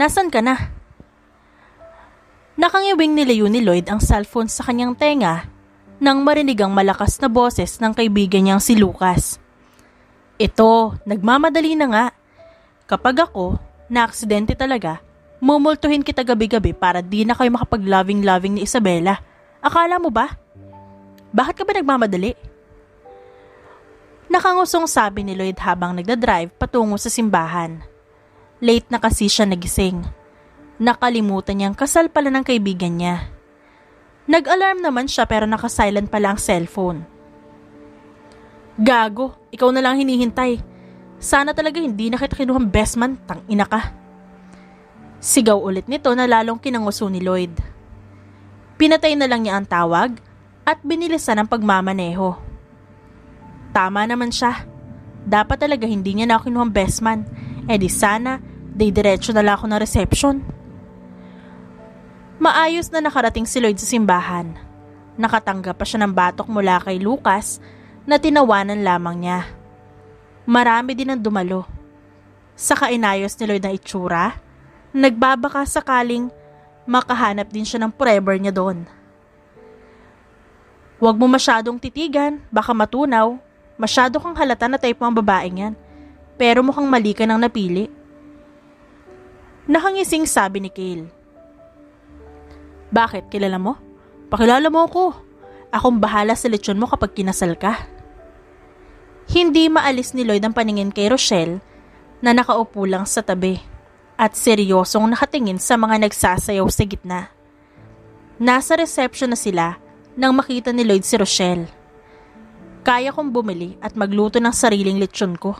Nasaan ka na? Nakangiwing nilayo ni Lloyd ang cellphone sa kanyang tenga nang marinig ang malakas na boses ng kaibigan niyang si Lucas. Ito, nagmamadali na nga. Kapag ako, na-aksidente talaga, mumultuhin kita gabi-gabi para di na kayo makapag-loving-loving ni Isabela. Akala mo ba? Bakit ka ba nagmamadali? Nakangusong sabi ni Lloyd habang nagdadrive patungo sa simbahan. Late na kasi siya nagising. Nakalimutan niyang kasal pala ng kaibigan niya. Nag-alarm naman siya pero naka-silent pala ang cellphone. Gago, ikaw na lang hinihintay. Sana talaga hindi na kita kinuhang best man, tangina ka. Sigaw ulit nito na lalong kinanguso ni Lloyd. Pinatay na lang niya ang tawag at binilisan ang pagmamaneho. Tama naman siya. Dapat talaga hindi niya na ako kinuhang best man. Di sana, diretso na lang ako ng reception. Maayos na nakarating si Lloyd sa simbahan. Nakatanggap pa siya ng batok mula kay Lucas na tinawanan lamang niya. Marami din ang dumalo. Sa kainayos ni Lloyd na itsura, nagbabaka sakaling makahanap din siya ng forever niya doon. Huwag mo masyadong titigan, baka matunaw. Masyado kang halata na type mo ang babaeng yan. Pero mukhang mali ka nang napili. Nakangising sabi ni Cale. Bakit? Kilala mo? Pakilala mo ako. Akong bahala sa lechon mo kapag kinasal ka. Hindi maalis ni Lloyd ang paningin kay Rochelle na nakaupo lang sa tabi at seryosong nakatingin sa mga nagsasayaw sa gitna. Nasa reception na sila nang makita ni Lloyd si Rochelle. Kaya kong bumili at magluto ng sariling lechon ko.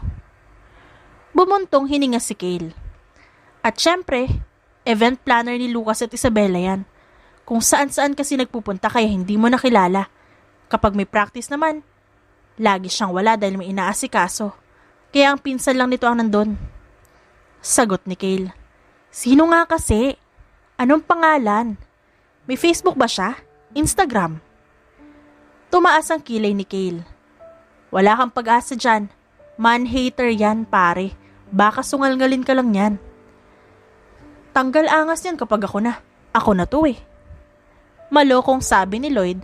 Bumuntong hininga si Cale. At syempre, event planner ni Lucas at Isabela yan. Kung saan-saan kasi nagpupunta kaya hindi mo nakilala. Kapag may practice naman, lagi siyang wala dahil may inaasikaso. Kaya ang pinsan lang nito ang nandun. Sagot ni Cale. Sino nga kasi? Anong pangalan? May Facebook ba siya? Instagram? Tumaas ang kilay ni Cale. Wala kang pag-asa dyan. Man-hater yan, pare. Baka sungal-ngalin ka lang yan. Tanggal angas yan kapag ako na. Ako na to eh. Malokong sabi ni Lloyd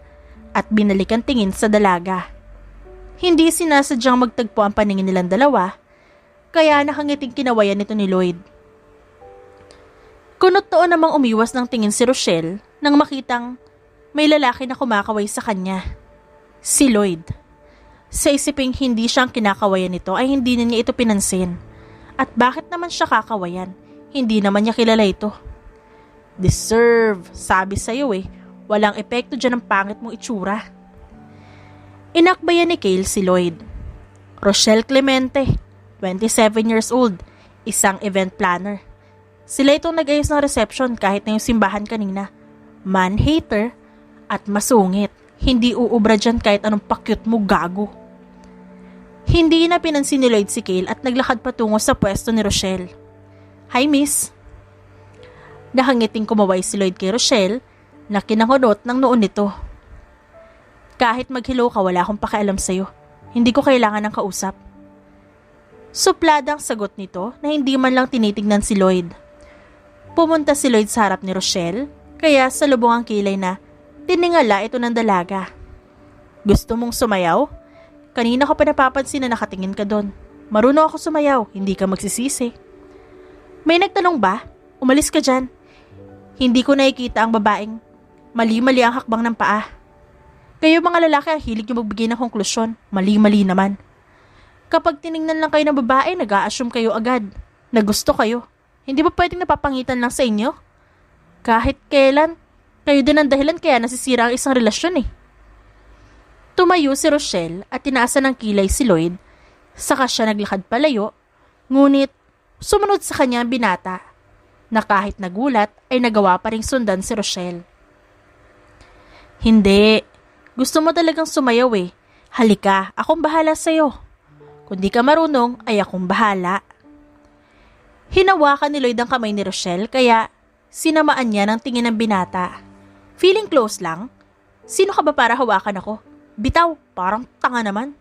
at binalikan tingin sa dalaga. Hindi sinasadyang magtagpo ang paningin nilang dalawa, kaya nakangiting kinawayan nito ni Lloyd. Kunot noon namang umiwas ng tingin si Rochelle nang makitang may lalaki na kumakaway sa kanya. Si Lloyd. Sa isiping hindi siyang kinakawayan nito ay hindi na niya ito pinansin. At bakit naman siya kakawayan? Hindi naman niya kilala ito. Deserve, sabi sa'yo eh. Walang epekto dyan ang pangit mong itsura. Inakbayan ni Cale si Lloyd. Rochelle Clemente, 27 years old, isang event planner. Sila itong nag-ayos ng reception kahit na yung simbahan kanina. Man-hater at masungit. Hindi uubra dyan kahit anong pakyut mo, gago. Hindi na pinansin ni Lloyd si Cale at naglakad patungo sa pwesto ni Rochelle. Hi, miss. Nakangiting kumaway si Lloyd kay Rochelle na kinangunot ng noon nito. Kahit mag-hello ka, wala akong pakialam sa'yo. Hindi ko kailangan ng kausap. Supladang sagot nito na hindi man lang tinitignan si Lloyd. Pumunta si Lloyd sa harap ni Rochelle, kaya sa lubong ang kilay na tiningala ito ng dalaga. Gusto mong sumayaw? Kanina ko pa napapansin na nakatingin ka doon. Marunong ako sumayaw, hindi ka magsisisi. May nagtanong ba? Umalis ka dyan. Hindi ko nakikita ang babaeng mali-mali ang hakbang ng paa. Kayo mga lalaki ang hilig nyo magbigay ng konklusyon. Mali-mali naman. Kapag tiningnan lang kayo ng babae, nag-a-assume kayo agad na gusto kayo. Hindi ba pwedeng napapangitan lang sa inyo? Kahit kailan, kayo din ang dahilan kaya nasisira ang isang relasyon eh. Tumayo si Rochelle at tinaasan ng kilay si Lloyd. Saka siya naglakad palayo, ngunit sumunod sa kanya ang binata na kahit nagulat ay nagawa pa ring sundan si Rochelle. Hindi. Gusto mo talagang sumayaw eh. Halika, akong bahala sa'yo. Kung di ka marunong, ay akong bahala. Hinawakan ni Lloyd ang kamay ni Rochelle kaya sinamaan niya ng tingin ng binata. Feeling close lang? Sino ka ba para hawakan ako? Bitaw, parang tanga naman.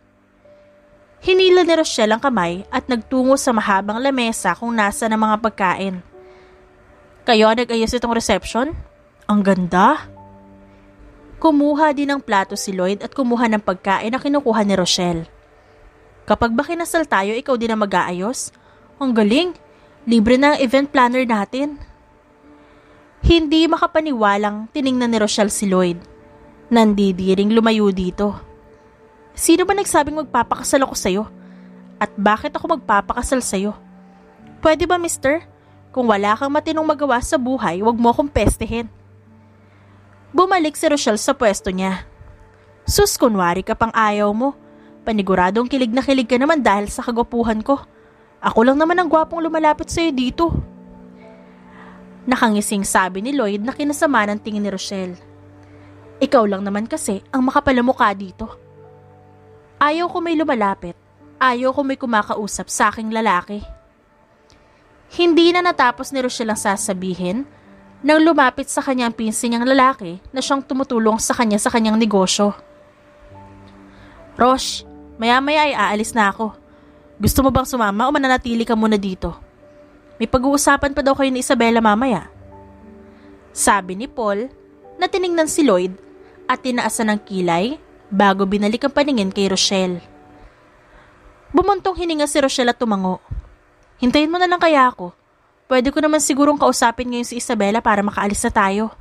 Hinila ni Rochelle ang kamay at nagtungo sa mahabang lamesa kung nasa ng mga pagkain. Kayo ang nag-ayos itong reception? Ang ganda. Kumuha din ng plato si Lloyd at kumuha ng pagkain na kinukuha ni Rochelle. Kapag ba kinasal tayo, ikaw din ang mag-aayos? Ang galing. Libre na ang event planner natin. Hindi makapaniwalang tiningnan ni Rochelle si Lloyd. Nandidiring lumayo dito. Sino ba nagsabing magpapakasal ako sa'yo? At bakit ako magpapakasal sa'yo? Pwede ba, mister? Kung wala kang matinong magawa sa buhay, wag mo akong pestehin. Bumalik si Rochelle sa pwesto niya. Sus, kunwari ka pang ayaw mo. Paniguradong kilig na kilig ka naman dahil sa kagwapuhan ko. Ako lang naman ang gwapong lumalapit sa'yo dito. Nakangising sabi ni Lloyd na kinasama ng tingin ni Rochelle. Ikaw lang naman kasi ang makapalamukha dito. Ayaw ko may lumalapit. Ayaw ko may kumakausap sa aking lalaki. Hindi na natapos ni Rochelle ang sasabihin nang lumapit sa kanya ang pinsan niyang lalaki na siyang tumutulong sa kanyang negosyo. Rosh, maya-maya ay aalis na ako. Gusto mo bang sumama o mananatili ka muna dito? May pag-uusapan pa daw kayo ni Isabela mamaya. Sabi ni Paul na tiningnan si Lloyd at tinaasan ng kilay bago binalik ang paningin kay Rochelle. Bumuntong hininga si Rochelle at tumango. Hintayin mo na lang kaya ako. Pwede ko naman sigurong kausapin ngayon si Isabela para makaalis na tayo.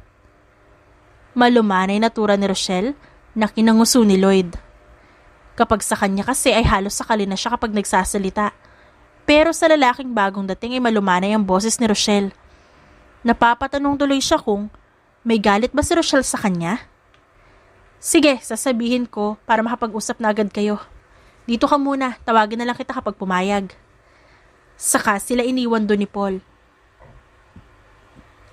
Malumanay na tura ni Rochelle na kinanguso ni Lloyd. Kapag sa kanya kasi ay halos sakali na siya kapag nagsasalita. Pero sa lalaking bagong dating ay malumanay ang boses ni Rochelle. Napapatanong tuloy siya kung may galit ba si Rochelle sa kanya? Sige, sasabihin ko para makapag-usap na agad kayo. Dito ka muna, tawagin na lang kita kapag pumayag. Saka sila iniwan doon ni Paul.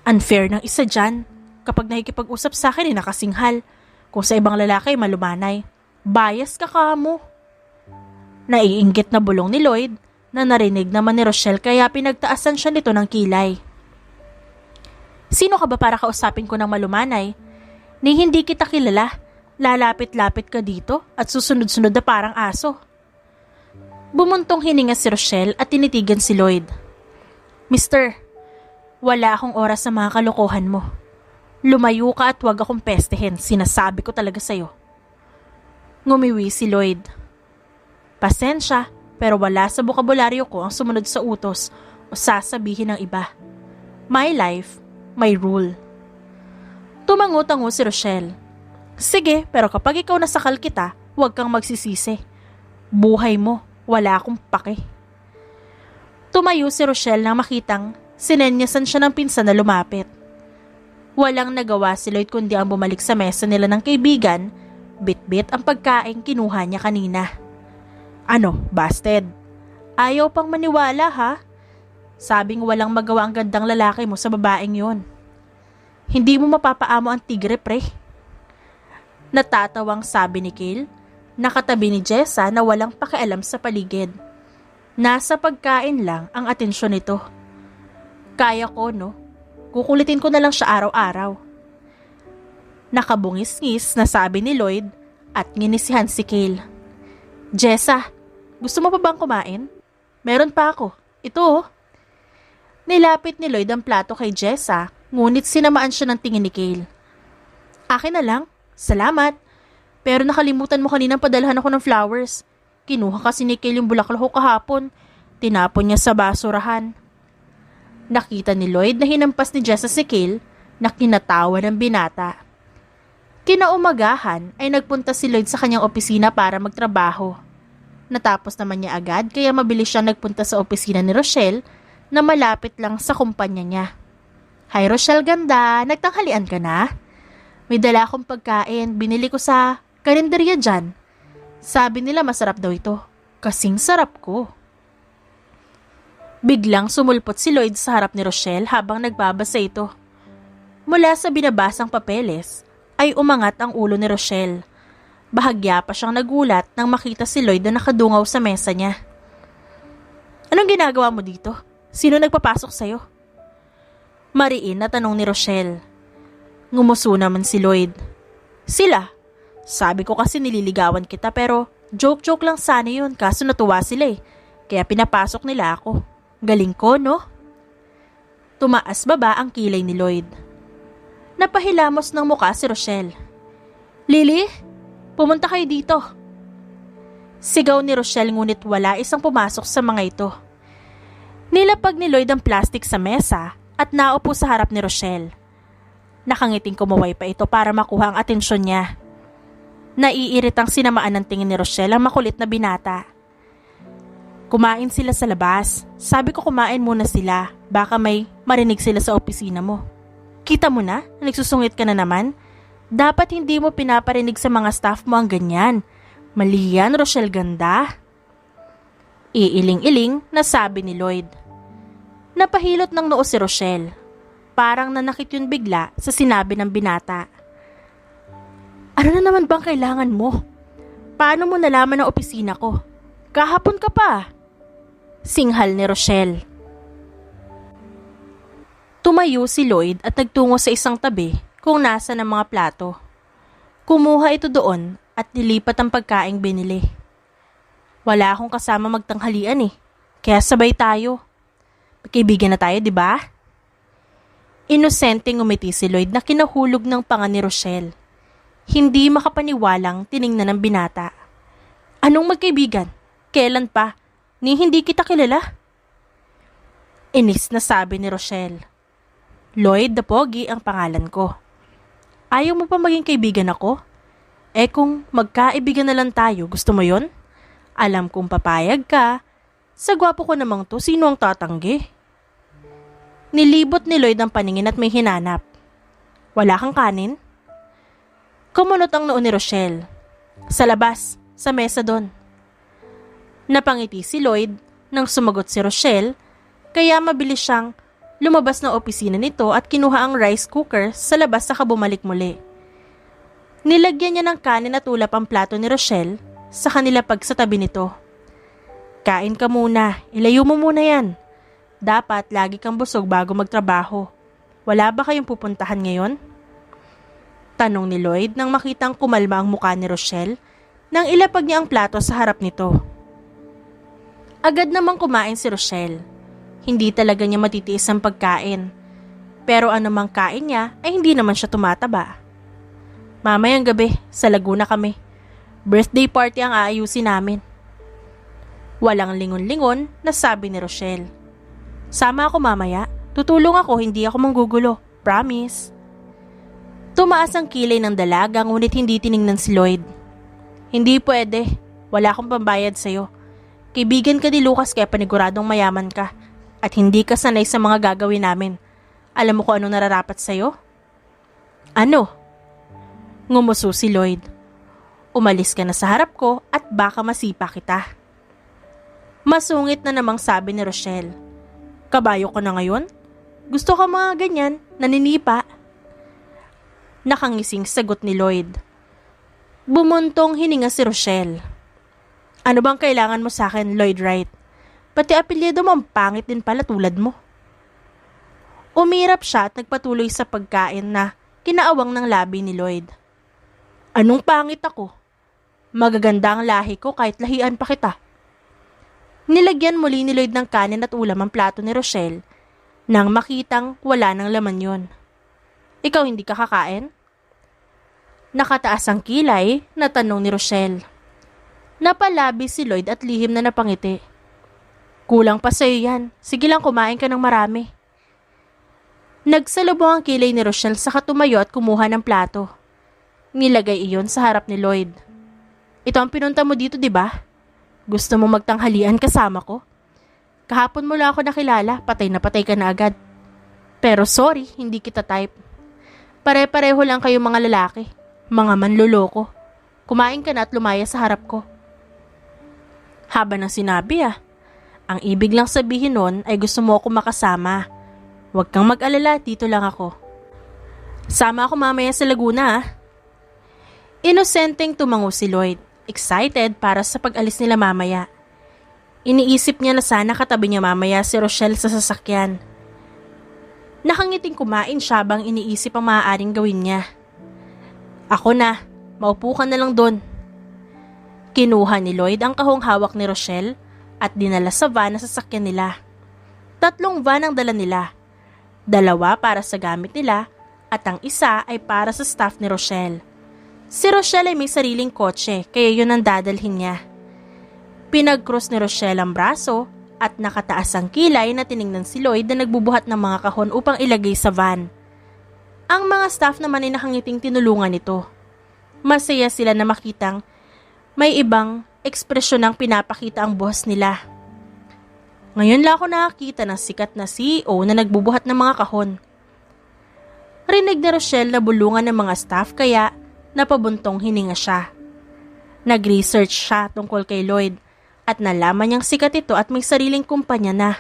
Unfair ng isa dyan. Kapag nakikipag-usap sa akin ay nakasinghal. Kung sa ibang lalaki ay malumanay. Bias ka mo. Naiinggit na bulong ni Lloyd na narinig naman ni Rochelle kaya pinagtaasan siya nito ng kilay. Sino ka ba para kausapin ko ng malumanay? Ni hindi kita kilala. Lalapit-lapit ka dito at susunod-sunod na parang aso. Bumuntong hininga si Rochelle at tinitigan si Lloyd. Mister, wala akong oras sa mga kalokohan mo. Lumayo ka at huwag akong pestehin. Sinasabi ko talaga sa'yo. Ngumiwi si Lloyd. Pasensya, pero wala sa bokabularyo ko ang sumunod sa utos o sasabihin ng iba. My life, my rule. Tumango-tango si Rochelle. Sige, pero kapag ikaw nasakal kita, huwag kang magsisisi. Buhay mo, wala akong pake. Tumayo si Rochelle nang makitang sinenyasan siya ng pinsan na lumapit. Walang nagawa si Lloyd kundi ang bumalik sa mesa nila ng kaibigan. Bit-bit ang pagkain kinuha niya kanina. Ano, busted? Ayaw pang maniwala ha? Sabing walang magawa ang gandang lalaki mo sa babaeng yon. Hindi mo mapapaamo ang tigre pre. Natatawang sabi ni Kale, nakatabi ni Jessa na walang pakialam sa paligid. Nasa pagkain lang ang atensyon nito. Kaya ko no, kukulitin ko na lang siya araw-araw. Nakabungis-ngis na sabi ni Lloyd at nginisihan si Kale. Jessa, gusto mo pa bang kumain? Meron pa ako. Ito oh. Nilapit ni Lloyd ang plato kay Jessa, ngunit sinamaan siya ng tingin ni Kale. Akin na lang. Salamat. Pero nakalimutan mo kaninang padalhan ako ng flowers. Kinuha kasi ni Kale yung bulaklak ko kahapon. Tinapon niya sa basurahan. Nakita ni Lloyd na hinampas ni Jessa si Kale na kinatawa ng binata. Kinaumagahan ay nagpunta si Lloyd sa kanyang opisina para magtrabaho. Natapos naman niya agad kaya mabilis siyang nagpunta sa opisina ni Rochelle na malapit lang sa kumpanya niya. Hi Rochelle ganda, nagtanghalian ka na? May dala akong pagkain, binili ko sa karinderya dyan. Sabi nila masarap daw ito, kasing sarap ko. Biglang sumulpot si Lloyd sa harap ni Rochelle habang nagbabasa ito. Mula sa binabasang papeles, ay umangat ang ulo ni Rochelle. Bahagya pa siyang nagulat nang makita si Lloyd na nakadungaw sa mesa niya. Anong ginagawa mo dito? Sino nagpapasok sa'yo? Mariin na tanong ni Rochelle. Ngumuso naman si Lloyd. Sila. Sabi ko kasi nililigawan kita pero joke-joke lang sana yun kaso natuwa sila eh. Kaya pinapasok nila ako. Galing ko no? Tumaas baba ang kilay ni Lloyd. Napahilamos ng muka si Rochelle. Lily, pumunta kayo dito. Sigaw ni Rochelle ngunit wala isang pumasok sa mga ito. Nilapag ni Lloyd ang plastic sa mesa at naupo sa harap ni Rochelle. Nakangiting kumuway pa ito para makuha ang atensyon niya. Naiiritang sinamaan ng tingin ni Rochelle ang makulit na binata. Kumain sila sa labas. Sabi ko kumain muna sila. Baka may marinig sila sa opisina mo. Kita mo na? Nagsusungit ka na naman? Dapat hindi mo pinaparinig sa mga staff mo ang ganyan. Mali yan, Rochelle ganda. Iiling-iling na sabi ni Lloyd. Napahilot ng noo si Rochelle. Parang nanakit yun bigla sa sinabi ng binata. Ano na naman bang kailangan mo? Paano mo nalaman ang opisina ko? Kahapon ka pa. Singhal ni Rochelle. Tumayo si Lloyd at nagtungo sa isang tabi kung nasa ng mga plato. Kumuha ito doon at nilipat ang pagkaing binili. Wala akong kasama magtanghalian kaya sabay tayo. Magkaibigan na tayo, di ba? Inosenteng ngumiti si Lloyd na kinahulog ng panga ni Rochelle. Hindi makapaniwalang tiningnan ng binata. Anong magkaibigan? Kailan pa? Ni hindi kita kilala? Inis na sabi ni Rochelle. Lloyd the Pogi ang pangalan ko. Ayaw mo pa maging kaibigan ako? Kung magkaibigan na lang tayo, gusto mo yon? Alam kong papayag ka. Sa gwapo ko namang to, sino ang tatanggi? Nilibot ni Lloyd ang paningin at may hinanap. Wala kang kanin? Kumunot ang noo ni Rochelle. Sa labas, sa mesa doon. Napangiti si Lloyd nang sumagot si Rochelle, kaya mabilis siyang lumabas ng opisina nito at kinuha ang rice cooker sa labas saka bumalik muli. Nilagyan niya ng kanin at ulap ang plato ni Rochelle sa kanila pag sa tabi nito. Kain ka muna, ilayo mo muna yan. Dapat lagi kang busog bago magtrabaho. Wala ba kayong pupuntahan ngayon? Tanong ni Lloyd nang makitang kumalma ang mukha ni Rochelle nang ilapag niya ang plato sa harap nito. Agad namang kumain si Rochelle. Hindi talaga niya matitiis ang pagkain. Pero anumang kain niya ay hindi naman siya tumataba. Mamayang gabi, sa Laguna kami. Birthday party ang aayusin namin. Walang lingon-lingon na sabi ni Rochelle. Sama ako mamaya. Tutulong ako, hindi ako manggugulo. Promise. Tumaas ang kilay ng dalaga ngunit hindi tiningnan si Lloyd. Hindi pwede. Wala akong pambayad sa'yo. Kaibigan ka ni Lucas kaya paniguradong mayaman ka. At hindi ka sanay sa mga gagawin namin. Alam mo kung anong nararapat sa'yo? Ano? Ngumuso si Lloyd. Umalis ka na sa harap ko at baka masipa kita. Masungit na namang sabi ni Rochelle. Kabayo ko na ngayon? Gusto ka mga ganyan, naninipa? Nakangising sagot ni Lloyd. Bumuntong hininga si Rochelle. Ano bang kailangan mo sa akin, Lloyd Wright? Pati apelyido mo ang pangit din pala tulad mo. Umirap siya at nagpatuloy sa pagkain na kinaawang ng labi ni Lloyd. Anong pangit ako? Magaganda ang lahi ko kahit lahian pa kita. Nilagyan muli ni Lloyd ng kanin at ulam ang plato ni Rochelle nang makitang wala ng laman yon. Ikaw hindi ka kakain? Nakataas ang kilay na tanong ni Rochelle. Napalabi si Lloyd at lihim na napangiti. Kulang pa sa'yo yan. Sige lang kumain ka ng marami. Nagsalubong ang kilay ni Rochelle saka tumayo at kumuha ng plato. Nilagay iyon sa harap ni Lloyd. Ito ang pinunta mo dito, di ba? Gusto mo magtanghalian kasama ko? Kahapon mo lang ako nakilala, patay na patay ka na agad. Pero sorry, hindi kita type. Pare-pareho lang kayo mga lalaki. Mga manloloko. Kumain ka na at lumaya sa harap ko. Haba ng sinabi Ang ibig lang sabihin nun ay gusto mo ako makasama. Huwag kang mag-alala, dito lang ako. Sama ako mamaya sa Laguna Inosenteng tumango si Lloyd, excited para sa pag-alis nila mamaya. Iniisip niya na sana katabi niya mamaya si Rochelle sa sasakyan. Nakangiting kumain siya bang iniisip ang maaaring gawin niya. Ako na, maupo ka na lang doon. Kinuha ni Lloyd ang kahong hawak ni Rochelle at dinala sa van na sasakyan nila. 3 van ang dala nila. 2 para sa gamit nila at ang isa ay para sa staff ni Rochelle. Si Rochelle ay may sariling kotse kaya yun ang dadalhin niya. Pinag-cross ni Rochelle ang braso at nakataas ang kilay na tiningnan si Lloyd na nagbubuhat ng mga kahon upang ilagay sa van. Ang mga staff naman ay nakangiting tinulungan nito. Masaya sila na makitang may ibang ekspresyon ng pinapakita ang boss nila. Ngayon lang ako nakakita ng sikat na CEO na nagbubuhat ng mga kahon. Rinig ni Rochelle na bulungan ng mga staff kaya napabuntong hininga siya. Nag-research siya tungkol kay Lloyd at nalaman niyang sikat ito at may sariling kumpanya na.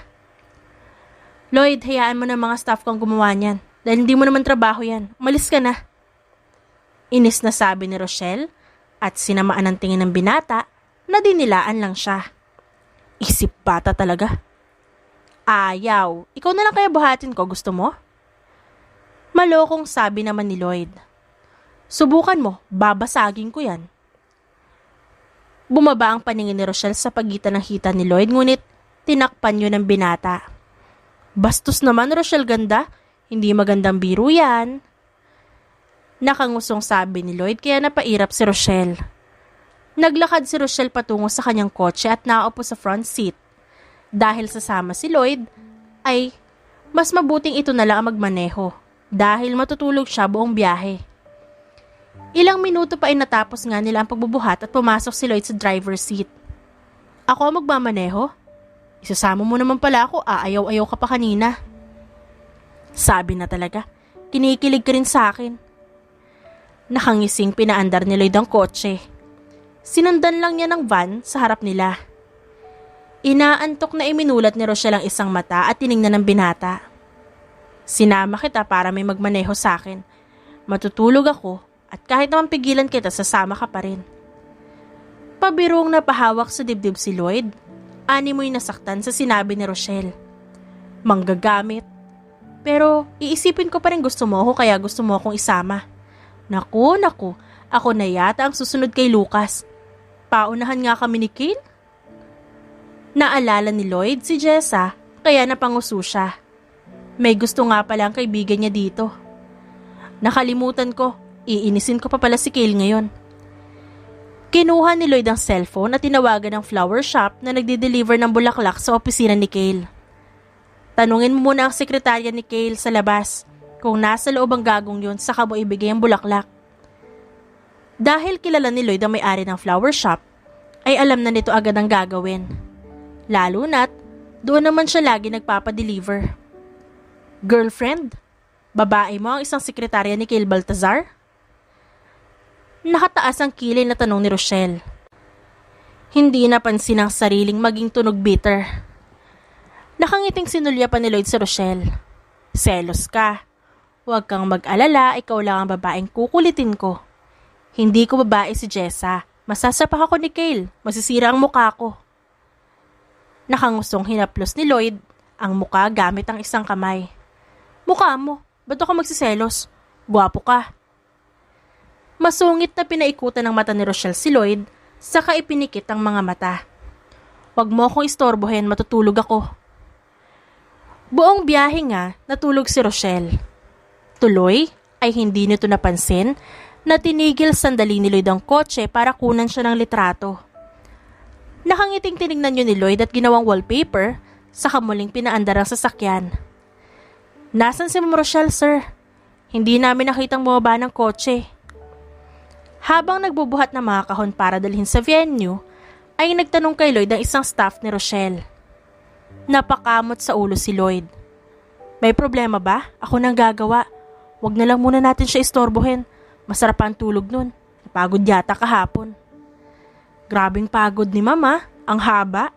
Lloyd, hayaan mo na mga staff kong gumawa niyan dahil hindi mo naman trabaho yan. Umalis ka na. Inis na sabi ni Rochelle at sinamaan ang tingin ng binata na dinilaan lang siya. Isip bata talaga. Ayaw, ikaw na lang kaya buhatin ko, gusto mo? Malokong sabi naman ni Lloyd. Subukan mo, babasagin ko yan. Bumaba ang paningin ni Rochelle sa pagitan ng hita ni Lloyd ngunit tinakpan yun ng binata. Bastos naman Rochelle, ganda. Hindi magandang biro yan. Nakangusong sabi ni Lloyd kaya napairap si Rochelle. Naglakad si Rochelle patungo sa kanyang kotse at nakaupo sa front seat. Dahil sasama si Lloyd ay mas mabuting ito na lang ang magmaneho dahil matutulog siya buong biyahe. Ilang minuto pa ay natapos nga nila ang pagbubuhat at pumasok si Lloyd sa driver's seat. Ako ang magmamaneho? Isasama mo naman pala ako, aayaw-ayaw ka pa kanina. Sabi na talaga, kinikilig ka rin sa akin. Nakangising pinaandar ni Lloyd ang kotse. Sinundan lang niya ng van sa harap nila. Inaantok na iminulat ni Rochelle ang isang mata at tiningnan ng binata. Sinama kita para may magmaneho sa akin. Matutulog ako. At kahit naman pigilan kita, sasama ka pa rin. Pabirong napahawak sa dibdib si Lloyd. Animoy nasaktan sa sinabi ni Rochelle. Manggagamit. Pero iisipin ko pa rin gusto mo ako kaya gusto mo akong isama. Naku, ako na yata ang susunod kay Lucas. Paunahan nga kami ni Kale. Naalala ni Lloyd si Jessa kaya napanguso siya. May gusto nga pala ang kaibigan niya dito. Nakalimutan ko. Iinisin ko pa pala si Kale ngayon. Kinuha ni Lloyd ang cellphone at tinawagan ng flower shop na nagde-deliver ng bulaklak sa opisina ni Kale. Tanungin mo muna ang sekretarya ni Kale sa labas kung nasa loob ang gagong yun saka mo ibigay ang bulaklak. Dahil kilala ni Lloyd ang may-ari ng flower shop, ay alam na nito agad ang gagawin. Lalo na't doon naman siya lagi nagpapadeliver. Girlfriend? Babae mo ang isang sekretarya ni Kale Baltazar? Nakataas ang kilay na tanong ni Rochelle. Hindi napansin ang sariling maging tunog bitter. Nakangiting sinulya pa ni Lloyd si Rochelle. Selos ka. Huwag kang mag-alala, ikaw lang ang babaeng kukulitin ko. Hindi ko babae si Jessa. Masasapak ako ni Kale. Masisira ang mukha ko. Nakangusong hinaplos ni Lloyd ang mukha gamit ang isang kamay. Mukha mo, ba't ako magsiselos? Gwapo ka. Masungit na pinaikutan ng mata ni Rochelle si Lloyd, saka ipinikit ang mga mata. Huwag mo akong istorbohin, matutulog ako. Buong biyahe nga, natulog si Rochelle. Tuloy ay hindi nito napansin na tinigil sandali ni Lloyd ang kotse para kunan siya ng litrato. Nakangiting tinignan yun ni Lloyd at ginawang wallpaper, saka muling pinaandar ang sasakyan. Nasaan si Ma'am Rochelle, sir? Hindi namin nakitang bumaba ng kotse. Habang nagbubuhat ng mga kahon para dalhin sa venue, ay nagtanong kay Lloyd ang isang staff ni Rochelle. Napakamot sa ulo si Lloyd. May problema ba? Ako nang gagawa. Huwag na lang muna natin siya istorbohin. Masarap ang tulog nun. Napagod yata kahapon. Grabing pagod ni Mama. Ang haba.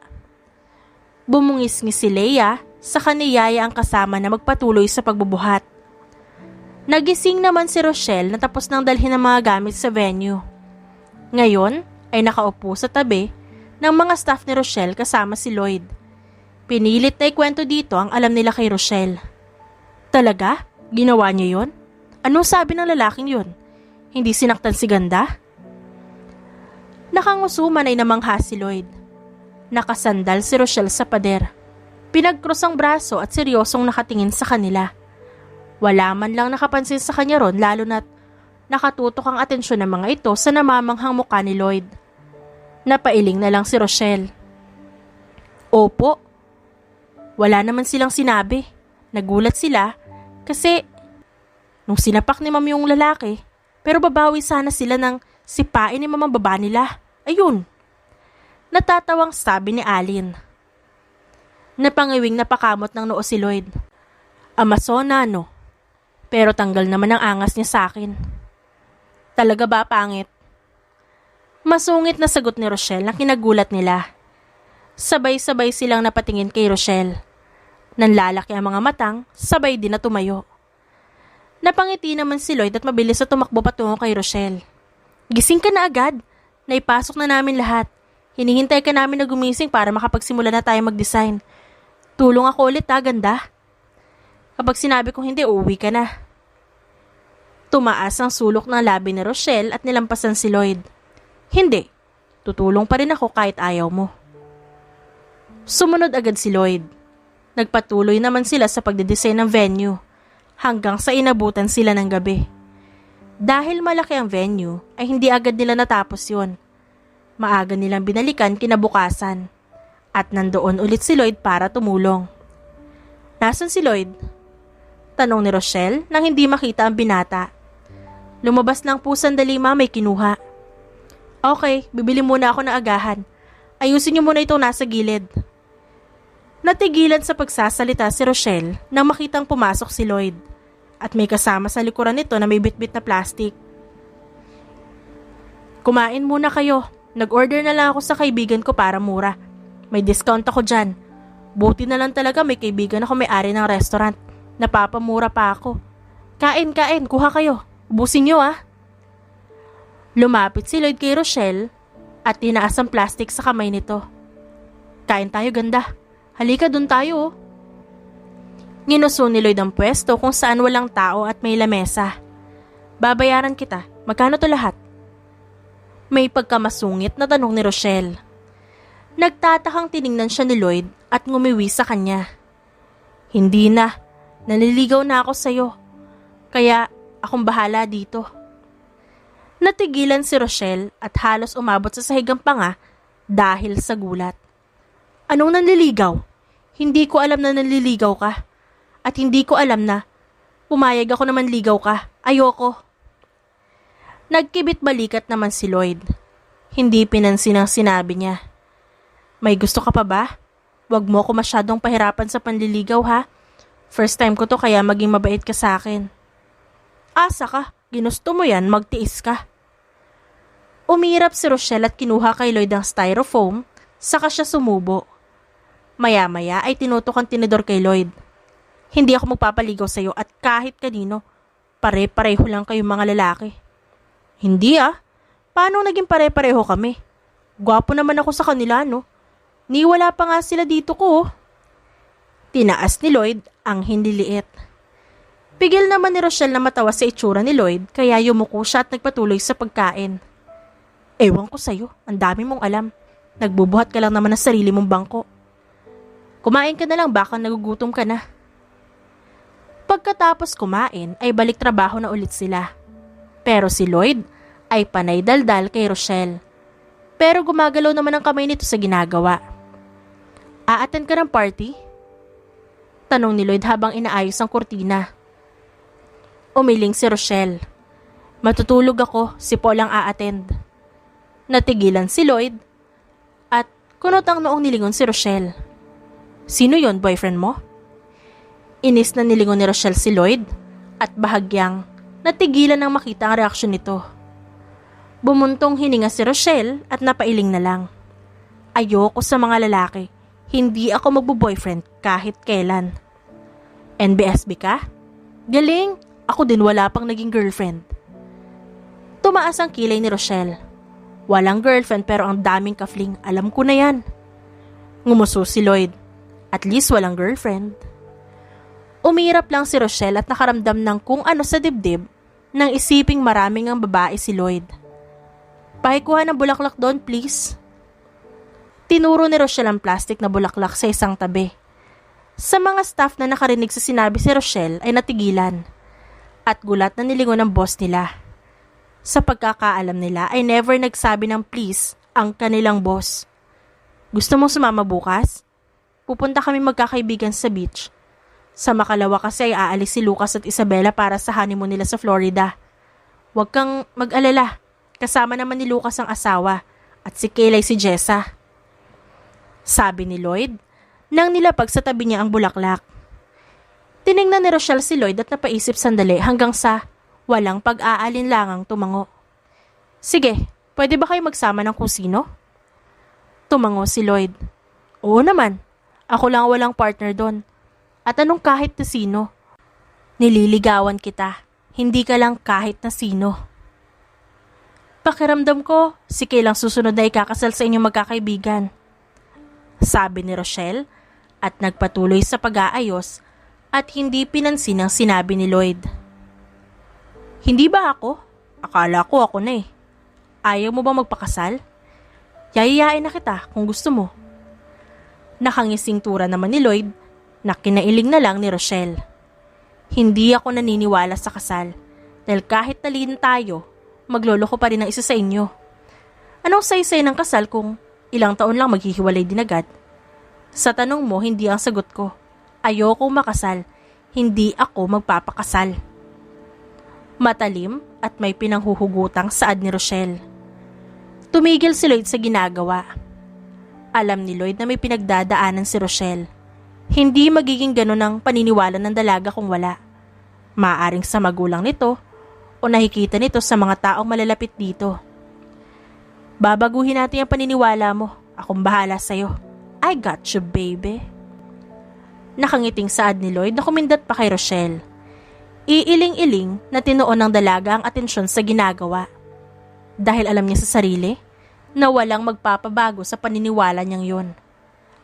Bumungis-ngis si Leia sa kaniyaya ang kasama na magpatuloy sa pagbubuhat. Nagising naman si Rochelle na tapos nang dalhin ang mga gamit sa venue. Ngayon ay nakaupo sa tabi ng mga staff ni Rochelle kasama si Lloyd. Pinilit na ikwento dito ang alam nila kay Rochelle. Talaga? Ginawa niya yon? Anong sabi ng lalaking yon? Hindi sinaktan si Ganda? Nakangusuman ay namangha si Lloyd. Nakasandal si Rochelle sa pader. Pinagkrus ang braso at seryosong nakatingin sa kanila. Wala man lang nakapansin sa kanya ron lalo na't nakatutok ang atensyon ng mga ito sa namamanghang mukha ni Lloyd. Napailing na lang si Rochelle. Opo. Wala naman silang sinabi. Nagulat sila kasi nung sinapak ni Ma'am yung lalaki, pero babawi sana sila ng sipain ni Mamang baba nila. Ayun. Natatawang sabi ni Alin. Napangiwing napakamot ng noo si Lloyd. Amasona no? Pero tanggal naman ang angas niya sa akin. Talaga ba pangit? Masungit na sagot ni Rochelle na kinagulat nila. Sabay-sabay silang napatingin kay Rochelle. Nanlalaki ang mga matang, sabay din na tumayo. Napangiti naman si Lloyd at mabilis na tumakbo patungo kay Rochelle. Gising ka na agad. Naipasok na namin lahat. Hinihintay ka namin na gumising para makapagsimula na tayo mag-design. Tulong ako ulit ganda. Kapag sinabi kong hindi, uuwi ka na. Tumaas ang sulok ng labi ni Rochelle at nilampasan si Lloyd. Hindi. Tutulong pa rin ako kahit ayaw mo. Sumunod agad si Lloyd. Nagpatuloy naman sila sa pagdidesign ng venue hanggang sa inabutan sila ng gabi. Dahil malaki ang venue ay hindi agad nila natapos yon. Maaga nilang binalikan kinabukasan at nandoon ulit si Lloyd para tumulong. Nasaan si Lloyd? Tanong ni Rochelle nang hindi makita ang binata. Lumabas lang po sandali may kinuha. Okay, bibili muna ako ng agahan. Ayusin niyo muna itong nasa gilid. Natigilan sa pagsasalita si Rochelle nang makitang pumasok si Lloyd at may kasama sa likuran nito na may bitbit na plastic. Kumain muna kayo. Nag-order na lang ako sa kaibigan ko para mura. May discount ako dyan. Buti na lang talaga may kaibigan ako may-ari ng restaurant. Napapamura pa ako. Kain, kuha kayo. Ubusin niyo Lumapit si Lloyd kay Rochelle at tinaas ang plastic sa kamay nito. Kain tayo ganda. Halika dun tayo Ginuso ni Lloyd ang pwesto kung saan walang tao at may lamesa. Babayaran kita. Magkano to lahat? May pagkamasungit na tanong ni Rochelle. Nagtatakang tiningnan siya ni Lloyd at ngumiwi sa kanya. Hindi na. Naliligaw na ako sa'yo. Kaya akong bahala dito. Natigilan si Rochelle at halos umabot sa sahigang panga dahil sa gulat. Anong nanliligaw? Hindi ko alam na nanliligaw ka. At hindi ko alam na pumayag ako na manligaw ka. Ayoko. Nagkibit balikat naman si Lloyd. Hindi pinansin ang sinabi niya. May gusto ka pa ba? Huwag mo ako masyadong pahirapan sa panliligaw ha. First time ko to kaya maging mabait ka sa akin. Asa ka, ginusto mo yan, magtiis ka. Umirap si Rochelle at kinuha kay Lloyd ang styrofoam, saka siya sumubo. Maya-maya ay tinutok ang tinidor kay Lloyd. Hindi ako magpapaligaw sa'yo at kahit kanino, pare-pareho lang kayong mga lalaki. Hindi paano naging pare-pareho kami? Gwapo naman ako sa kanila no? Niwala pa nga sila dito ko. Tinaas ni Lloyd ang hindi liit. Pigil naman ni Rochelle na matawa sa itsura ni Lloyd kaya yumuko siya at nagpatuloy sa pagkain. Ewan ko sa'yo, ang dami mong alam. Nagbubuhat ka lang naman ng sarili mong bangko. Kumain ka na lang baka nagugutom ka na. Pagkatapos kumain ay balik trabaho na ulit sila. Pero si Lloyd ay panay daldal kay Rochelle. Pero gumagalaw naman ang kamay nito sa ginagawa. Aattend ka ng party? Tanong ni Lloyd habang inaayos ang kurtina. Umiling si Rochelle. Matutulog ako, si Paul ang aattend. Natigilan si Lloyd at kunot ang noong nilingon si Rochelle. Sino yon, boyfriend mo? Inis na nilingon ni Rochelle si Lloyd at bahagyang natigilan nang makita ang reaksyon nito. Bumuntong hininga si Rochelle at napailing na lang. Ayoko sa mga lalaki. Hindi ako magbo-boyfriend kahit kailan. NBSB ka? Galing! Ako din wala pang naging girlfriend. Tumaas ang kilay ni Rochelle. Walang girlfriend pero ang daming kafling. Alam ko na yan. Ngumuso si Lloyd. At least walang girlfriend. Umirap lang si Rochelle at nakaramdam ng kung ano sa dibdib nang isiping maraming ang babae si Lloyd. Pakikuha ng bulaklak doon please. Tinuro ni Rochelle ang plastic na bulaklak sa isang tabi. Sa mga staff na nakarinig sa sinabi si Rochelle ay natigilan at gulat na nilingon ng boss nila. Sa pagkakaalam nila ay never nagsabi ng please ang kanilang boss. Gusto mong sumama bukas? Pupunta kami magkakaibigan sa beach. Sa makalawa kasi ay aalis si Lucas at Isabela para sa honeymoon nila sa Florida. Huwag kang mag-alala. Kasama naman ni Lucas ang asawa at si Kayla ay si Jessa. Sabi ni Lloyd nang nilapag sa tabi niya ang bulaklak. Tiningnan ni Rochelle si Lloyd at napaisip sandali hanggang sa walang pag-aalinlangang tumango. Sige, pwede ba kayo magsama ng kung sino? Tumango si Lloyd. Oo naman, ako lang walang partner doon. At anong kahit na sino? Nililigawan kita, hindi ka lang kahit na sino. Pakiramdam ko, si Kay lang susunod na ikakasal sa inyong magkakaibigan. Sabi ni Rochelle at nagpatuloy sa pag-aayos at hindi pinansin ang sinabi ni Lloyd. Hindi ba ako? Akala ko ako na eh. Ayaw mo ba magpakasal? Yayayain na kita kung gusto mo. Nakangising tura naman ni Lloyd na kinailing na lang ni Rochelle. Hindi ako naniniwala sa kasal dahil kahit talin tayo, magloloko pa rin ang isa sa inyo. Anong saysay ng kasal kung ilang taon lang maghihiwalay din agad? Sa tanong mo, hindi ang sagot ko. Ayokong makasal, hindi ako magpapakasal. Matalim at may pinanghuhugutang saad ni Rochelle. Tumigil si Lloyd sa ginagawa. Alam ni Lloyd na may pinagdadaanan si Rochelle. Hindi magiging ganun ang paniniwala ng dalaga kung wala. Maaring sa magulang nito o nakikita nito sa mga taong malalapit dito. Babaguhin natin ang paniniwala mo. Akong bahala sa'yo. I got you, baby. Nakangiting saad ni Lloyd na kumindat pa kay Rochelle. Iiling-iling na tinuon ng dalaga ang atensyon sa ginagawa. Dahil alam niya sa sarili na walang magpapabago sa paniniwala niyang yon.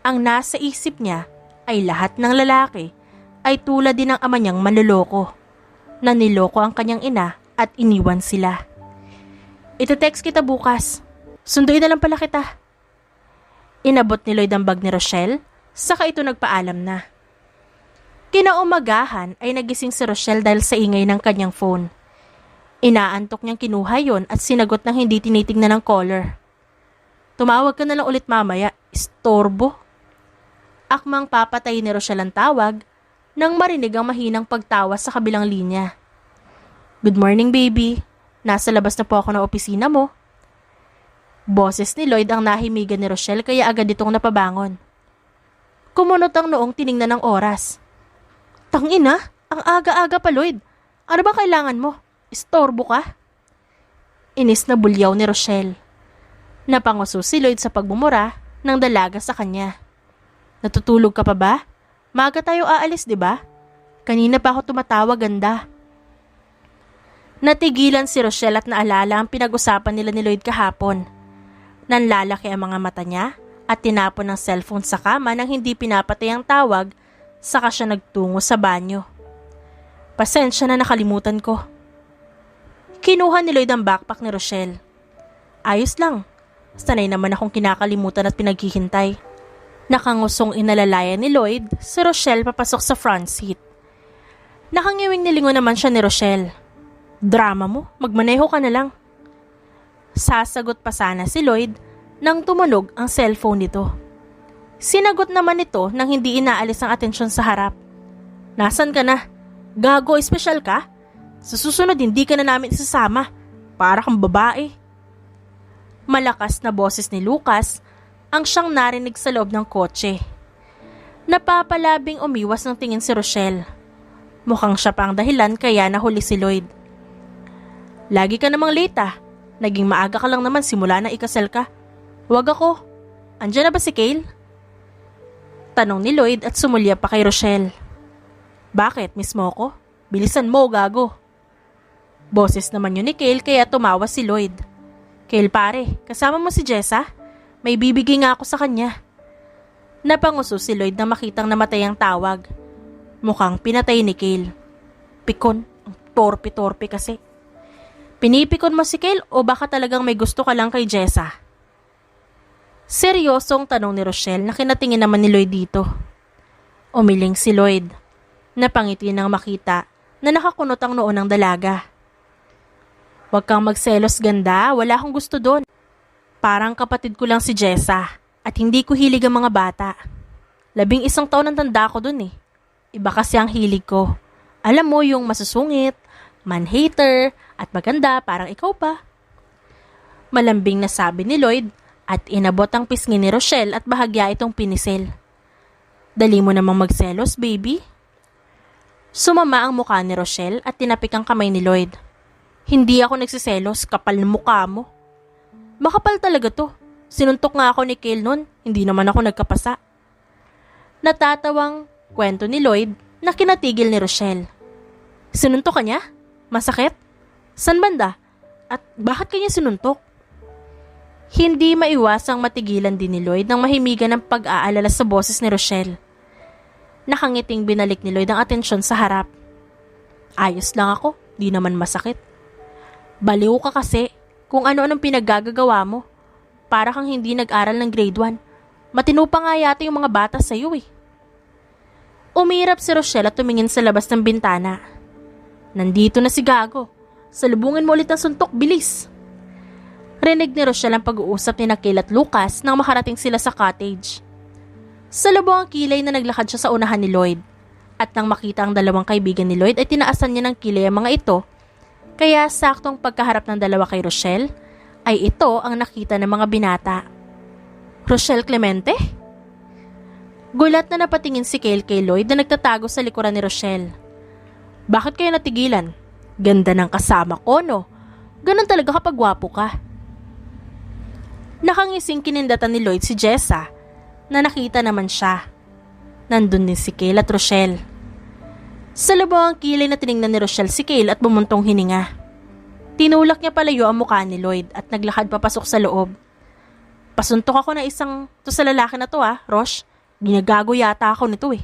Ang nasa isip niya ay lahat ng lalaki ay tulad din ng ama niyang manloloko. Na niloko ang kanyang ina at iniwan sila. Ite-text kita bukas. Sunduin na lang pala kita. Inabot ni Lloyd ang bag ni Rochelle, saka ito nagpaalam na. Kinaumagahan ay nagising si Rochelle dahil sa ingay ng kanyang phone. Inaantok niyang kinuha yon at sinagot ng hindi tinitingnan ng caller. Tumawag ka na lang ulit mamaya, istorbo. Akmang papatay ni Rochelle ang tawag nang marinig ang mahinang pagtawa sa kabilang linya. Good morning, baby. Nasa labas na po ako ng opisina mo. Boses ni Lloyd ang nahimigan ni Rochelle kaya agad itong napabangon. Kumunot ang noong tiningnan ng oras. Tangina, ang aga-aga pa, Lloyd. Ano ba kailangan mo? Istorbo ka? Inis na bulyaw ni Rochelle. Napanguso si Lloyd sa pagmumura ng dalaga sa kanya. Natutulog ka pa ba? Maaga tayo aalis, di ba? Kanina pa ako tumatawag, ganda. Natigilan si Rochelle at naalala ang pinag-usapan nila ni Lloyd kahapon. Nanlalaki ang mga mata niya at tinapon ng cellphone sa kama nang hindi pinapatay ang tawag, saka siya nagtungo sa banyo. Pasensya na, nakalimutan ko. Kinuha ni Lloyd ang backpack ni Rochelle. Ayos lang. Sanay naman akong kinakalimutan at pinaghihintay. Nakangusong inalalayan ni Lloyd, si Rochelle papasok sa front seat. Nakangiwing nilingon naman siya ni Rochelle. Drama mo, magmaneho ka na lang. Sasagot pa sana si Lloyd nang tumunog ang cellphone nito. Sinagot naman ito nang hindi inaalis ang atensyon sa harap. Nasaan ka na? Gago, espesyal ka? Sa susunod hindi ka na namin isasama. Para kang babae. Malakas na boses ni Lucas ang siyang narinig sa loob ng kotse. Napapalabing umiwas ng tingin si Rochelle. Mukhang siya pa ang dahilan kaya nahuli si Lloyd. Lagi ka namang late ah. Naging maaga ka lang naman simula na ikasal ka. Huwag ako. Andiyan na ba si Kale? Tanong ni Lloyd at sumulya pa kay Rochelle. Bakit, miss mo ko? Bilisan mo, gago. Boses naman yun ni Kale kaya tumawa si Lloyd. Kale pare, kasama mo si Jessa? May bibigay nga ako sa kanya. Napanguso si Lloyd na makitang namatay ang tawag. Mukhang pinatay ni Kale. Pikon, ang torpe-torpe kasi. Pinipikon mo si Kale o baka talagang may gusto ka lang kay Jessa? Seryosong tanong ni Rochelle na kinatingin naman ni Lloyd dito. Umiling si Lloyd. Napangiti nang makita na nakakunot ang noo ng dalaga. Huwag kang magselos, ganda. Wala akong gusto doon. Parang kapatid ko lang si Jessa at hindi ko hilig ang mga bata. 11 taon ang tanda ko doon eh. Iba kasi ang hilig ko. Alam mo yung masusungit, man-hater, at maganda parang ikaw pa. Malambing na sabi ni Lloyd at inabot ang pisngi ni Rochelle at bahagya itong pinisil. Dali mo namang magselos, baby. Sumama ang mukha ni Rochelle at tinapik ang kamay ni Lloyd. Hindi ako nagsiselos, kapal ng mukha mo. Makapal talaga to. Sinuntok nga ako ni Cale nun, hindi naman ako nagkapasa. Natatawang kwento ni Lloyd na kinatigil ni Rochelle. Sinuntok ka niya? Masakit? San banda? At bakit kanya sinuntok? Hindi maiwasang matigilan din ni Lloyd nang mahimigan ng pag-aalala sa boses ni Rochelle. Nakangiting binalik ni Lloyd ang atensyon sa harap. Ayos lang ako, di naman masakit. Baliw ka kasi kung ano-anong pinaggagawa mo. Para kang hindi nag-aral ng grade 1. Matino pa nga yata yung mga bata sa'yo eh. Umirap si Rochelle at tumingin sa labas ng bintana. Nandito na si Gago. Salubungin mo ulit ang suntok, bilis. Rinig ni Rochelle ang pag-uusap ni Cale at Lucas nang makarating sila sa cottage. Sa lubong ang kilay na naglakad siya sa unahan ni Lloyd. At nang makita ang dalawang kaibigan ni Lloyd ay tinaasan niya ng kilay ang mga ito. Kaya saktong pagkaharap ng dalawa kay Rochelle, ay ito ang nakita ng mga binata. Rochelle Clemente? Gulat na napatingin si Cale kay Lloyd na nagtatago sa likuran ni Rochelle. Bakit kayo natigilan? Ganda ng kasama ko, no? Ganon talaga kapag gwapo ka. Nakangising kinindatan ni Lloyd si Jessa na nakita naman siya. Nandun din si Cale at Rochelle. Sa lubong ang kilay na tiningnan ni Rochelle si Cale at bumuntong hininga. Tinulak niya palayo ang mukha ni Lloyd at naglakad papasok sa loob. Pasuntok ako na isang to sa lalaki na to Rosh. Ginagago yata ako nito eh.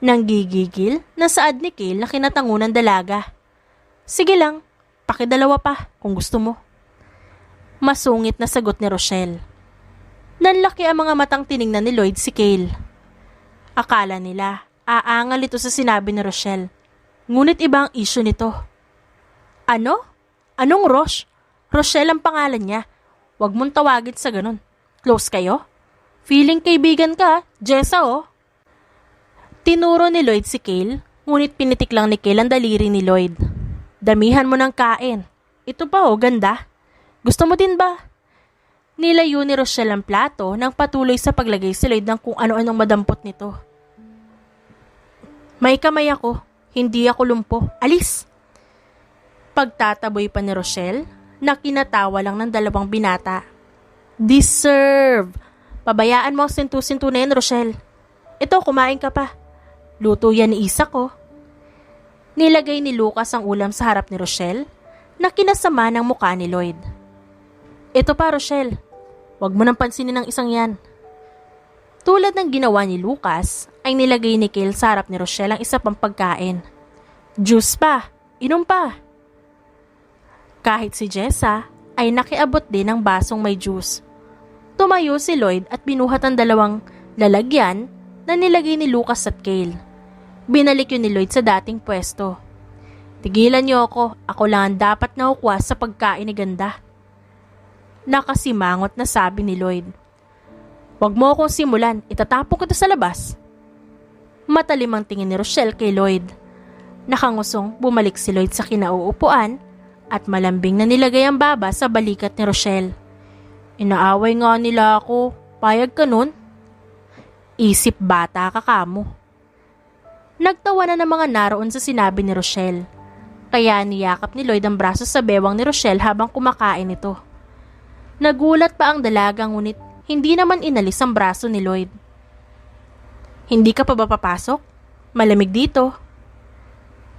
Nang gigigil, nasaad ni Cale na kinatangunan dalaga. Sige lang, pakidalawa pa kung gusto mo. Masungit na sagot ni Rochelle. Nanlaki ang mga matang tiningnan ni Lloyd si Cale. Akala nila, aangal ito sa sinabi ni Rochelle. Ngunit iba ang issue nito. Ano? Anong Rosh? Rochelle ang pangalan niya. Huwag mong tawagin sa ganun. Close kayo? Feeling kaibigan ka, Jessa oh. Tinuro ni Lloyd si Cale, ngunit pinitik lang ni Cale ang daliri ni Lloyd. Damihan mo ng kain. Ito pa ganda. Gusto mo din ba? Nilayo ni Rochelle ang plato nang patuloy sa paglagay si Lloyd ng kung ano-anong madampot nito. May kamay ako, hindi ako lumpo. Alis! Pagtataboy pa ni Rochelle, na kinatawa lang ng dalawang binata. Deserve! Pabayaan mo ang sintu-sintu na yan, Rochelle. Ito, kumain ka pa. Luto yan ni Isa ko. Nilagay ni Lucas ang ulam sa harap ni Rochelle, na kinasama ng mukha ni Lloyd. Ito pa, Rochelle. Huwag mo nang pansinin ng isang yan. Tulad ng ginawa ni Lucas, ay nilagay ni Cale sa harap ni Rochelle ang isa pang pagkain. Juice pa, inom pa. Kahit si Jessa ay nakiabot din ng basong may juice. Tumayo si Lloyd at binuhat ang dalawang lalagyan na nilagay ni Lucas at Cale. Binalik yun ni Lloyd sa dating pwesto. Tigilan niyo ako lang ang dapat nakukuha sa pagkain ni ganda. Nakasimangot na sabi ni Lloyd. Huwag mo akong simulan, itatapon kita sa labas. Matalim ang tingin ni Rochelle kay Lloyd. Nakangusong bumalik si Lloyd sa kinauupuan at malambing na nilagay ang baba sa balikat ni Rochelle. Inaaway nga nila ako, payag ka nun? Isip bata ka kamo. Nagtawa na ng mga naroon sa sinabi ni Rochelle. Kaya niyakap ni Lloyd ang braso sa bewang ni Rochelle habang kumakain ito. Nagulat pa ang dalaga ngunit hindi naman inalis ang braso ni Lloyd. Hindi ka pa ba papasok? Malamig dito.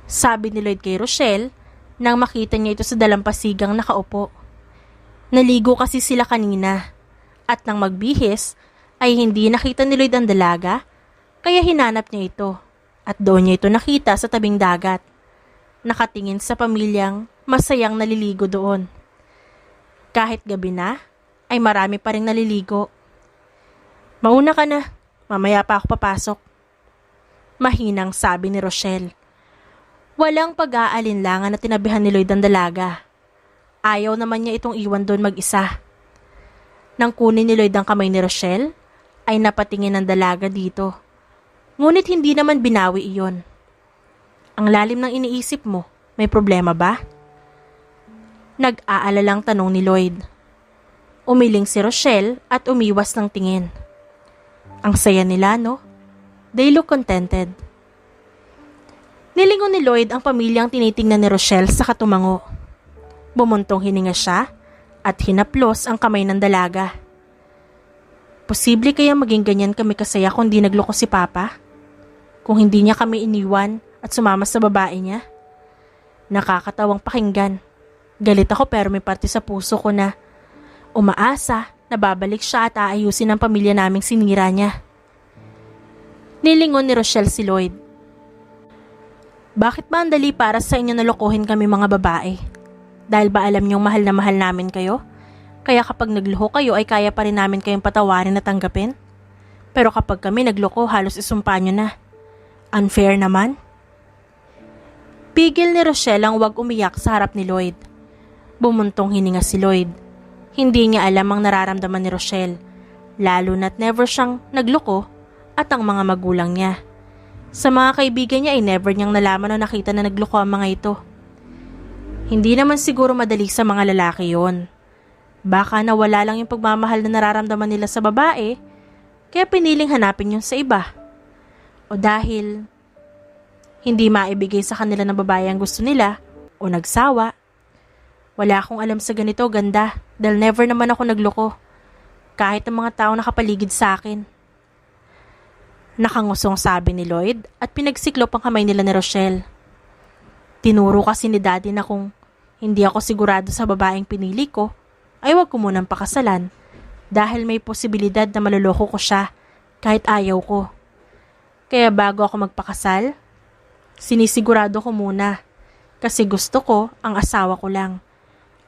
Sabi ni Lloyd kay Rochelle nang makita niya ito sa dalampasigang nakaupo. Naligo kasi sila kanina at nang magbihis ay hindi nakita ni Lloyd ang dalaga kaya hinanap niya ito at doon niya ito nakita sa tabing dagat. Nakatingin sa pamilyang masayang naliligo doon. Kahit gabi na, ay marami pa ring naliligo. Mauna ka na, mamaya pa ako papasok. Mahinang sabi ni Rochelle. Walang pag-aalinlangan na tinabihan ni Lloyd ang dalaga. Ayaw naman niya itong iwan doon mag-isa. Nang kunin ni Lloyd ang kamay ni Rochelle, ay napatingin ang dalaga dito. Ngunit hindi naman binawi iyon. Ang lalim ng iniisip mo, may problema ba? Nag-aalalang tanong ni Lloyd. Umiling si Rochelle at umiwas ng tingin. Ang saya nila, no? They look contented. Nilingon ni Lloyd ang pamilyang tinitingnan ni Rochelle sa katumango. Bumuntong hininga siya at hinaplos ang kamay ng dalaga. Posible kaya maging ganyan kami kasaya kung di nagloko si Papa? Kung hindi niya kami iniwan at sumama sa babae niya? Nakakatawang pakinggan. Galit ako pero may parte sa puso ko na umaasa na babalik siya at aayusin ang pamilya naming sinira niya. Nilingon ni Rochelle si Lloyd. Bakit ba ang dali para sa inyo na lokohin kami mga babae? Dahil ba alam niyong mahal na mahal namin kayo? Kaya kapag nagloko kayo ay kaya pa rin namin kayong patawarin at tanggapin? Pero kapag kami nagloko halos isumpa niyo na. Unfair naman? Pigil ni Rochelle ang wag umiyak sa harap ni Lloyd. Bumuntong hininga si Lloyd. Hindi niya alam ang nararamdaman ni Rochelle, lalo na't never siyang nagloko at ang mga magulang niya. Sa mga kaibigan niya ay never niyang nalaman o nakita na nagloko ang mga ito. Hindi naman siguro madali sa mga lalaki yon. Baka nawala lang yung pagmamahal na nararamdaman nila sa babae, kaya piniling hanapin yun sa iba. O dahil hindi maibigay sa kanila ng babae ang gusto nila o nagsawa. Wala akong alam sa ganito, ganda, dahil never naman ako nagloko. Kahit ang mga tao nakapaligid sa akin. Nakangusong sabi ni Lloyd at pinagsiklop ang kamay nila ni Rochelle. Tinuro kasi ni Daddy na kung hindi ako sigurado sa babaeng pinili ko, ay wag ko munang pakasalan dahil may posibilidad na maluloko ko siya kahit ayaw ko. Kaya bago ako magpakasal, sinisigurado ko muna kasi gusto ko ang asawa ko lang.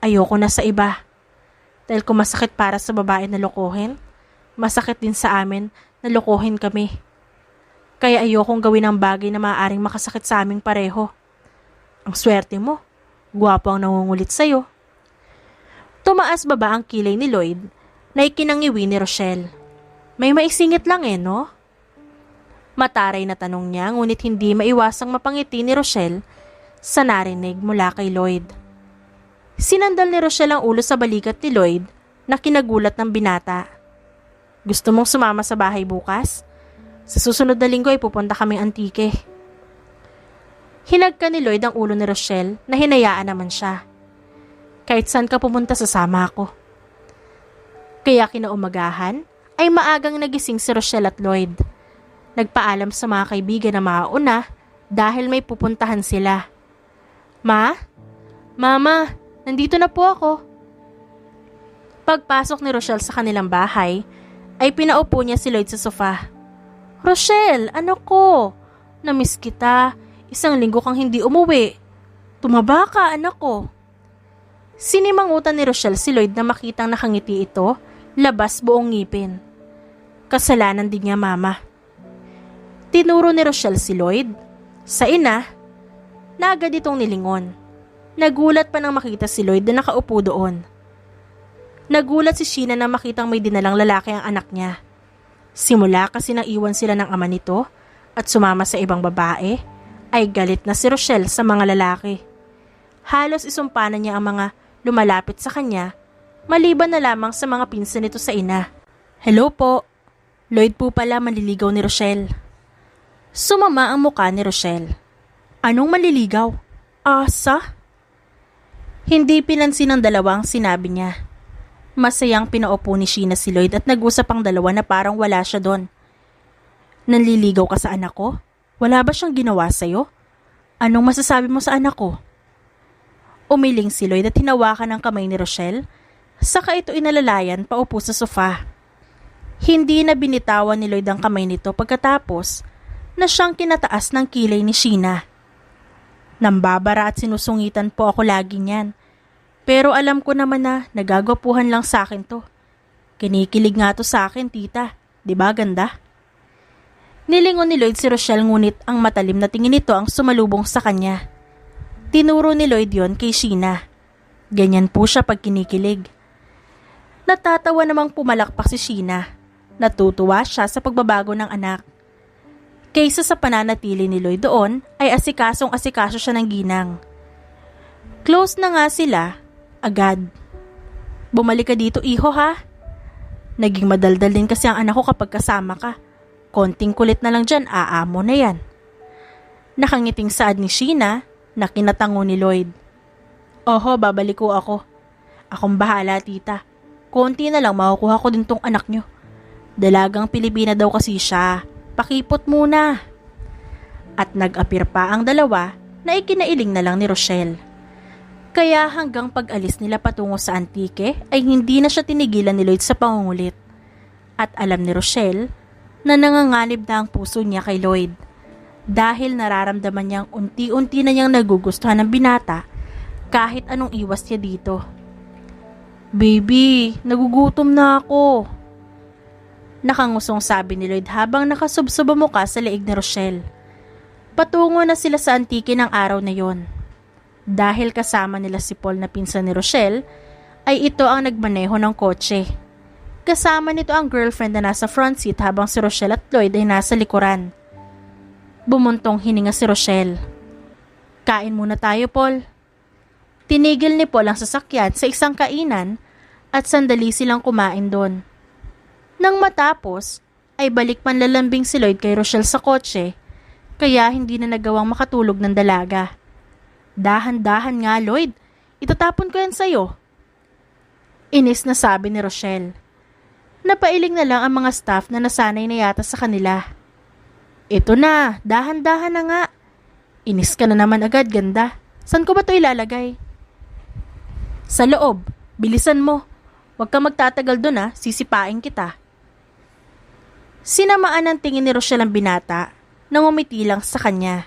Ayoko na sa iba. Dahil kung masakit para sa babae na lokohin, masakit din sa amin na lokohin kami. Kaya ayokong gawin ang bagay na maaaring makasakit sa aming pareho. Ang swerte mo, gwapo ang nangungulit sa'yo. Tumaas baba ang kilay ni Lloyd na ikinangiwi ni Rochelle. May maisingit lang no? Mataray na tanong niya ngunit hindi maiwasang mapangiti ni Rochelle sa narinig mula kay Lloyd. Sinandal ni Rochelle ang ulo sa balikat ni Lloyd na kinagulat ng binata. Gusto mong sumama sa bahay bukas? Sa susunod na linggo ay pupunta kaming Antique. Hinagka ni Lloyd ang ulo ni Rochelle na hinayaan naman siya. Kahit saan ka pumunta sasama ako. Kaya kinaumagahan ay maagang nagising si Rochelle at Lloyd. Nagpaalam sa mga kaibigan na mauna dahil may pupuntahan sila. Ma? Mama, nandito na po ako. Pagpasok ni Rochelle sa kanilang bahay, ay pinaupo niya si Lloyd sa sofa. Rochelle, ano ko? Namiss kita. 1 linggo kang hindi umuwi. Tumaba ka, anak ko. Sinimangutan ni Rochelle si Lloyd na makitang nakangiti ito, labas buong ngipin. Kasalanan din niya, mama. Tinuro ni Rochelle si Lloyd. Sa ina, na agad itong nilingon. Nagulat pa nang makita si Lloyd na nakaupo doon. Nagulat si Sheena na makitang may dinalang lalaki ang anak niya. Simula kasi naiwan sila ng ama nito at sumama sa ibang babae, ay galit na si Rochelle sa mga lalaki. Halos isumpa na niya ang mga lumalapit sa kanya, maliban na lamang sa mga pinsan nito sa ina. Hello po. Lloyd po pala manliligaw ni Rochelle. Sumama ang muka ni Rochelle. Anong manliligaw? Asa? Hindi pinansin ng dalawang sinabi niya. Masayang pinaupo ni Sheena si Lloyd at nag-usap ang dalawa na parang wala siya doon. Nanliligaw ka sa anak ko? Wala ba siyang ginawa sa'yo? Anong masasabi mo sa anak ko? Umiling si Lloyd at hinawakan ang kamay ni Rochelle, saka ito inalalayan paupo sa sofa. Hindi na binitawan ni Lloyd ang kamay nito pagkatapos na siyang kinataas ng kilay ni Sheena. Nambabara at sinusungitan po ako lagi niyan. Pero alam ko naman na nagagwapuhan lang sa akin to. Kinikilig nga to sa akin, tita. Di ba ganda? Nilingon ni Lloyd si Rochelle ngunit ang matalim na tingin nito ang sumalubong sa kanya. Tinuro ni Lloyd yon kay Sheena. Ganyan po siya pag kinikilig. Natatawa namang pumalakpak si Sheena. Natutuwa siya sa pagbabago ng anak. Kaysa sa pananatili ni Lloyd doon ay asikasong-asikaso siya ng ginang. Close na nga sila, agad. Bumalik ka dito iho ha. Naging madaldal din kasi ang anak ko kapag kasama ka. Konting kulit na lang dyan, aamo na yan. Nakangiting saad ni Sheena na kinatango ni Lloyd. Oho, babalik ko ako. Akong bahala tita. Konti na lang makukuha ko din tong anak nyo. Dalagang Pilipina daw kasi siya. Pakipot muna. At nag-appear pa ang dalawa na ikinailing na lang ni Rochelle. Kaya hanggang pag-alis nila patungo sa Antique ay hindi na siya tinigilan ni Lloyd sa pangungulit. At alam ni Rochelle na nanganganib na ang puso niya kay Lloyd dahil nararamdaman niyang unti-unti na niyang nagugustuhan ng binata kahit anong iwas niya dito. Baby, nagugutom na ako. Nakangusong sabi ni Lloyd habang nakasubsob ang muka sa leeg ni Rochelle. Patungo na sila sa Antique ng araw na yon. Dahil kasama nila si Paul na pinsan ni Rochelle, ay ito ang nagmaneho ng kotse. Kasama nito ang girlfriend na nasa front seat habang si Rochelle at Lloyd ay nasa likuran. Bumuntong hininga si Rochelle. Kain muna tayo, Paul. Tinigil ni Paul ang sasakyan sa isang kainan at sandali silang kumain doon. Nang matapos, ay balik panlalambing si Lloyd kay Rochelle sa kotse, kaya hindi na nagawang makatulog ng dalaga. Dahan-dahan nga, Lloyd. Itatapon ko yan sa'yo. Inis na sabi ni Rochelle. Napailing na lang ang mga staff na nasanay na yata sa kanila. Ito na, dahan-dahan na nga. Inis ka na naman agad, ganda. San ko ba ito ilalagay? Sa loob, bilisan mo. Huwag ka magtatagal doon ha, sisipain kita. Sinamaan ang tingin ni Rochelle ang binata nang umiti lang sa kanya.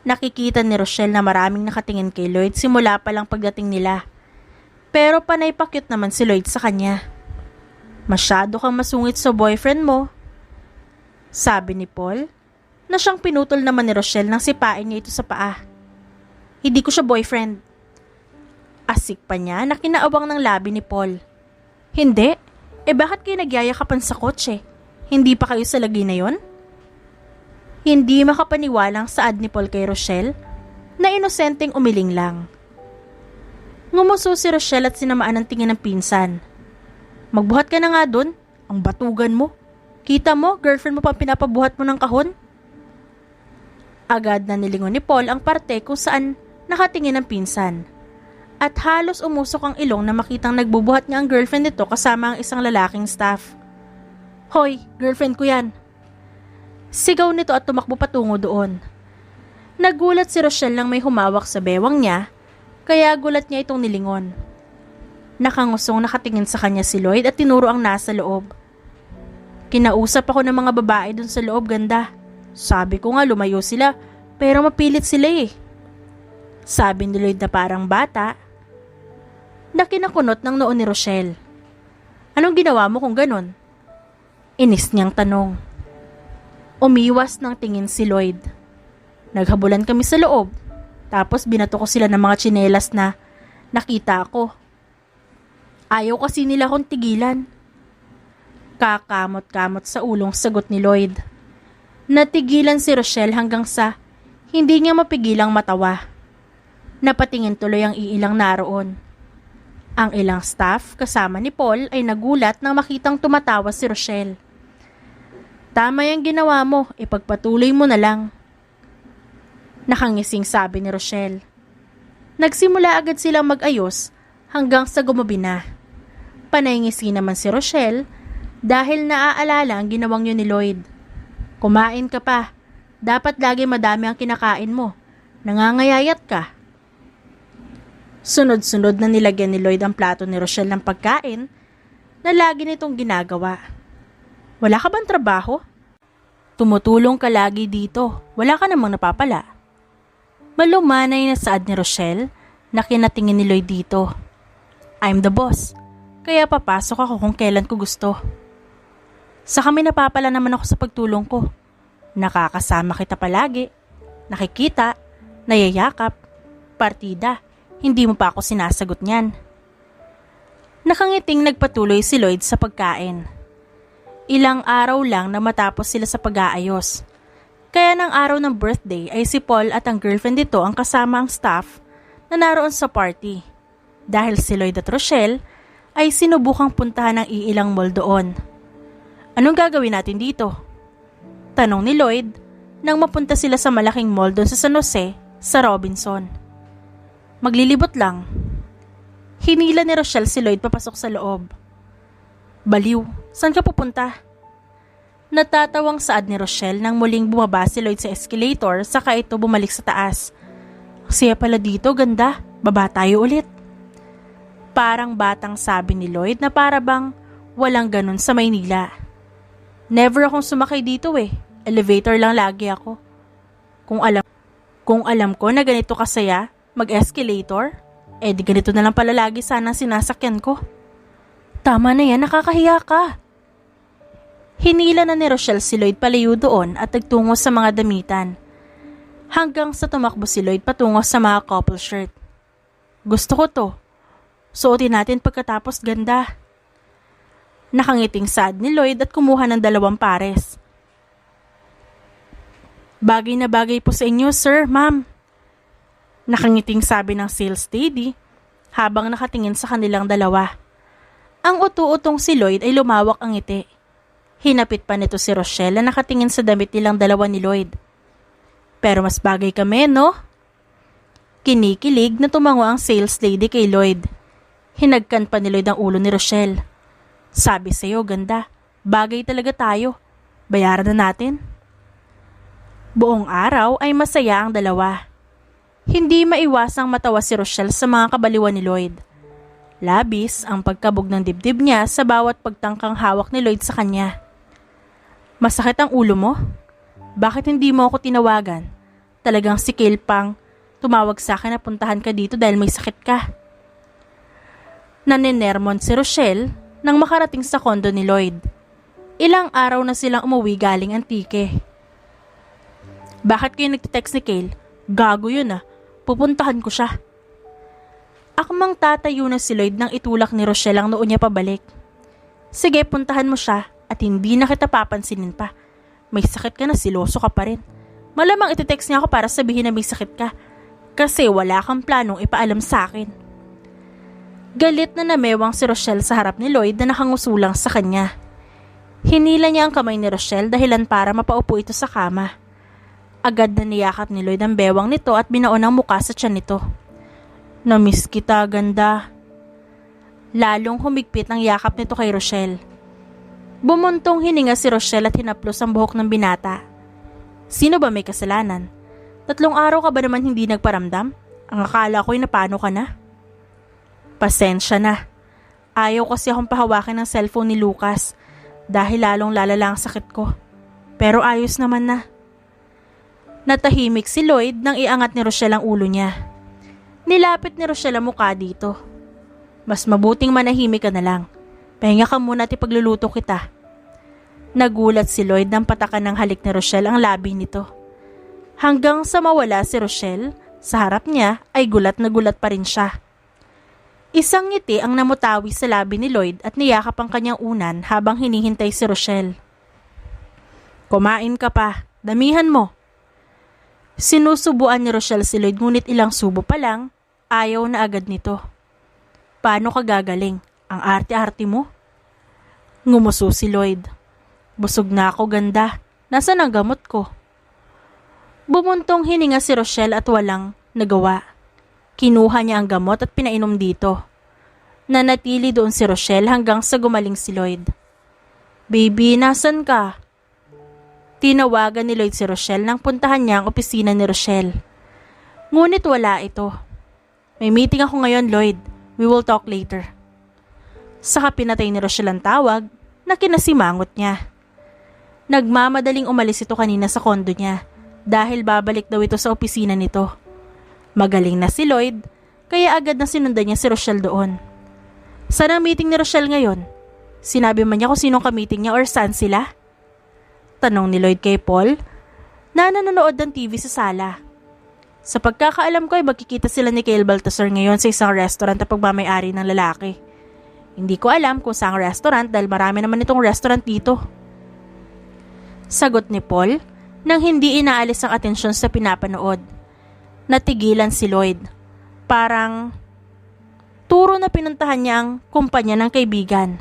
Nakikita ni Rochelle na maraming nakatingin kay Lloyd simula pa lang pagdating nila. Pero panay pa cute naman si Lloyd sa kanya. Masyado kang masungit sa boyfriend mo. Sabi ni Paul na siyang pinutol naman ni Rochelle nang sipain niya ito sa paa. Hindi ko siya boyfriend. Asik pa niya na kinaawang ng labi ni Paul. Hindi? Bakit kayo nagyayakapan sa kotse? Hindi pa kayo sa lagi na yon? Hindi makapaniwalang saad ni Paul kay Rochelle na inosenteng umiling lang. Ngumuso si Rochelle at sinamaan ang tingin ng pinsan. Magbuhat ka na nga dun. Ang batugan mo. Kita mo, girlfriend mo pa pinapabuhat mo ng kahon? Agad na nilingon ni Paul ang parte kung saan nakatingin ang pinsan. At halos umusok ang ilong na makitang nagbubuhat niya ang girlfriend nito kasama ang isang lalaking staff. Hoy, girlfriend ko yan. Sigaw nito at tumakbo patungo doon. Nagulat si Rochelle nang may humawak sa bewang niya, kaya gulat niya itong nilingon. Nakangusong nakatingin sa kanya si Lloyd at tinuro ang nasa loob. Kinausap ako ng mga babae dun sa loob, ganda. Sabi ko nga lumayo sila, pero mapilit sila eh. Sabi ni Lloyd na parang bata. Nakinakunot ng noon ni Rochelle. Anong ginawa mo kung ganon? Inis niyang tanong. Umiwas ng tingin si Lloyd. Naghabulan kami sa loob, tapos binato ko sila ng mga tsinelas na nakita ko. Ayaw kasi nila akong tigilan. Kakamot-kamot sa ulong sagot ni Lloyd. Natigilan si Rochelle hanggang sa hindi niya mapigilang matawa. Napatingin tuloy ang iilang naroon. Ang ilang staff kasama ni Paul ay nagulat nang makitang tumatawa si Rochelle. Tama yung ginawa mo, ipagpatuloy mo na lang. Nakangising sabi ni Rochelle. Nagsimula agad silang mag-ayos hanggang sa gumabi na. Panayngisi naman si Rochelle dahil naaalala ang ginawang yun ni Lloyd. Kumain ka pa. Dapat lagi madami ang kinakain mo. Nangangayayat ka. Sunod-sunod na nilagyan ni Lloyd ang plato ni Rochelle ng pagkain na lagi nitong ginagawa. Wala ka bang trabaho? Tumutulong ka lagi dito. Wala ka namang napapala. Malumanay na saad ni Rochelle na kinatingin ni Lloyd dito. I'm the boss. Kaya papasok ako kung kailan ko gusto. Sa kami napapala naman ako sa pagtulong ko. Nakakasama kita palagi, nakikita, nayayakap, partida, hindi mo pa ako sinasagot niyan. Nakangiting nagpatuloy si Lloyd sa pagkain. Ilang araw lang na matapos sila sa pag-aayos. Kaya ng araw ng birthday ay si Paul at ang girlfriend nito ang kasama ang staff na naroon sa party. Dahil si Lloyd at Rochelle ay sinubukang puntahan ng iilang mall doon. Anong gagawin natin dito? Tanong ni Lloyd nang mapunta sila sa malaking mall doon sa San Jose sa Robinson. Maglilibot lang. Hinila ni Rochelle si Lloyd papasok sa loob. Baliw, saan ka pupunta? Natatawang saad ni Rochelle nang muling bumaba si Lloyd sa escalator saka ito bumalik sa taas. Siya pala dito, ganda. Baba tayo ulit. Parang batang sabi ni Lloyd na para bang walang ganun sa Maynila. Never akong sumakay dito eh. Elevator lang lagi ako. Kung alam ko na ganito kasaya, mag-escalator, di ganito na lang pala lagi sana sinasakyan ko. Tama na yan, nakakahiya ka. Hinila na ni Rochelle si Lloyd palayo doon at nagtungo sa mga damitan. Hanggang sa tumakbo si Lloyd patungo sa mga couple shirt. Gusto ko to. Suotin natin pagkatapos, ganda. Nakangiting saad ni Lloyd at kumuha ng 2 pares. Bagay na bagay po sa inyo, sir, ma'am. Nakangiting sabi ng sales lady habang nakatingin sa kanilang 2. Ang utu-utong si Lloyd ay lumawak ang ngiti. Hinapit pa nito si Rochelle na nakatingin sa damit nilang 2 ni Lloyd. Pero mas bagay kami, no? Kinikilig na tumango ang sales lady kay Lloyd. Hinagkan pa ni Lloyd ang ulo ni Rochelle. Sabi sa'yo, ganda. Bagay talaga tayo. Bayaran na natin. Buong araw ay masaya ang 2. Hindi maiwasang matawa si Rochelle sa mga kabaliwan ni Lloyd. Labis ang pagkabog ng dibdib niya sa bawat pagtangkang hawak ni Lloyd sa kanya. Masakit ang ulo mo? Bakit hindi mo ako tinawagan? Talagang si Kale pang tumawag sa akin na puntahan ka dito dahil may sakit ka. Naninermon si Rochelle nang makarating sa kondo ni Lloyd. Ilang araw na silang umuwi galing Antique. Bakit kayo nagtitext ni Kale? Gago yun ah. Pupuntahan ko siya. Akmang tatayo na si Lloyd nang itulak ni Rochelle ang noo niya pabalik. Sige, puntahan mo siya at hindi na kita papansinin pa. May sakit ka na, siloso ka pa rin. Malamang ititext niya ako para sabihin na may sakit ka. Kasi wala kang planong ipaalam sa akin. Galit na namewang si Rochelle sa harap ni Lloyd na nakangusulang sa kanya. Hinila niya ang kamay ni Rochelle dahilan para mapaupo ito sa kama. Agad na niyakap ni Lloyd ang bewang nito at binaon ang muka sa tiyan nito. Namiss kita, ganda. Lalong humigpit ang yakap nito kay Rochelle. Bumuntong hininga si Rochelle at hinaplos ang buhok ng binata. Sino ba may kasalanan? 3 araw ka ba naman hindi nagparamdam? Ang akala ko'y napano ka na. Pasensya na. Ayaw kasi akong pahawakin ng cellphone ni Lucas dahil lalong lalala ang sakit ko. Pero ayos naman na. Natahimik si Lloyd nang iangat ni Rochelle ang ulo niya. Nilapit ni Rochelle ang mukha dito. Mas mabuting manahimik ka na lang. Pahinga ka muna at ipagluluto kita. Nagulat si Lloyd nang patakan ng halik ni Rochelle ang labi nito. Hanggang sa mawala si Rochelle, sa harap niya ay gulat na gulat pa rin siya. Isang ngiti ang namutawi sa labi ni Lloyd at niyakap ang kanyang unan habang hinihintay si Rochelle. Kumain ka pa, damihan mo. Sinusubuan ni Rochelle si Lloyd ngunit ilang subo pa lang, ayaw na agad nito. Paano ka gagaling? Ang arte-arte mo? Ngumuso si Lloyd. Busog na ako, ganda. Nasaan ang gamot ko? Bumuntong hininga si Rochelle at walang nagawa. Kinuha niya ang gamot at pinainom dito. Nanatili doon si Rochelle hanggang sa gumaling si Lloyd. Baby, nasan ka? Tinawagan ni Lloyd si Rochelle nang puntahan niya ang opisina ni Rochelle. Ngunit wala ito. May meeting ako ngayon, Lloyd. We will talk later. Saka pinatay ni Rochelle ang tawag na kinasimangot niya. Nagmamadaling umalis ito kanina sa kondo niya dahil babalik daw ito sa opisina nito. Magaling na si Lloyd, kaya agad na sinundan niya si Rochelle doon. Saan ang meeting ni Rochelle ngayon? Sinabi man niya kung sinong ka-meeting niya or saan sila? Tanong ni Lloyd kay Paul na nanonood ng TV sa sala. Sa pagkakaalam ko ay magkikita sila ni Cale Baltasar ngayon sa isang restaurant na pagmamayari ng lalaki. Hindi ko alam kung saang restaurant dahil marami naman itong restaurant dito. Sagot ni Paul nang hindi inaalis ang atensyon sa pinapanood. Natigilan si Lloyd. Parang turo na pinuntahan niya ang kumpanya ng kaibigan.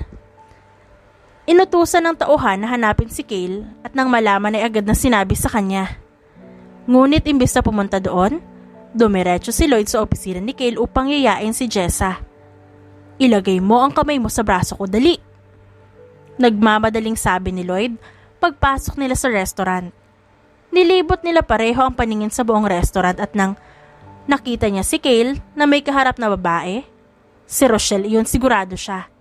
Inutusan ng tauhan na hanapin si Cale at nang malaman ay agad na sinabi sa kanya. Ngunit imbes na pumunta doon, dumiretso si Lloyd sa opisina ni Cale upang yayain si Jessa. Ilagay mo ang kamay mo sa braso ko, dali. Nagmamadaling sabi ni Lloyd pagpasok nila sa restaurant. Nilibot nila pareho ang paningin sa buong restaurant at nang nakita niya si Cale na may kaharap na babae, si Rochelle iyon sigurado siya.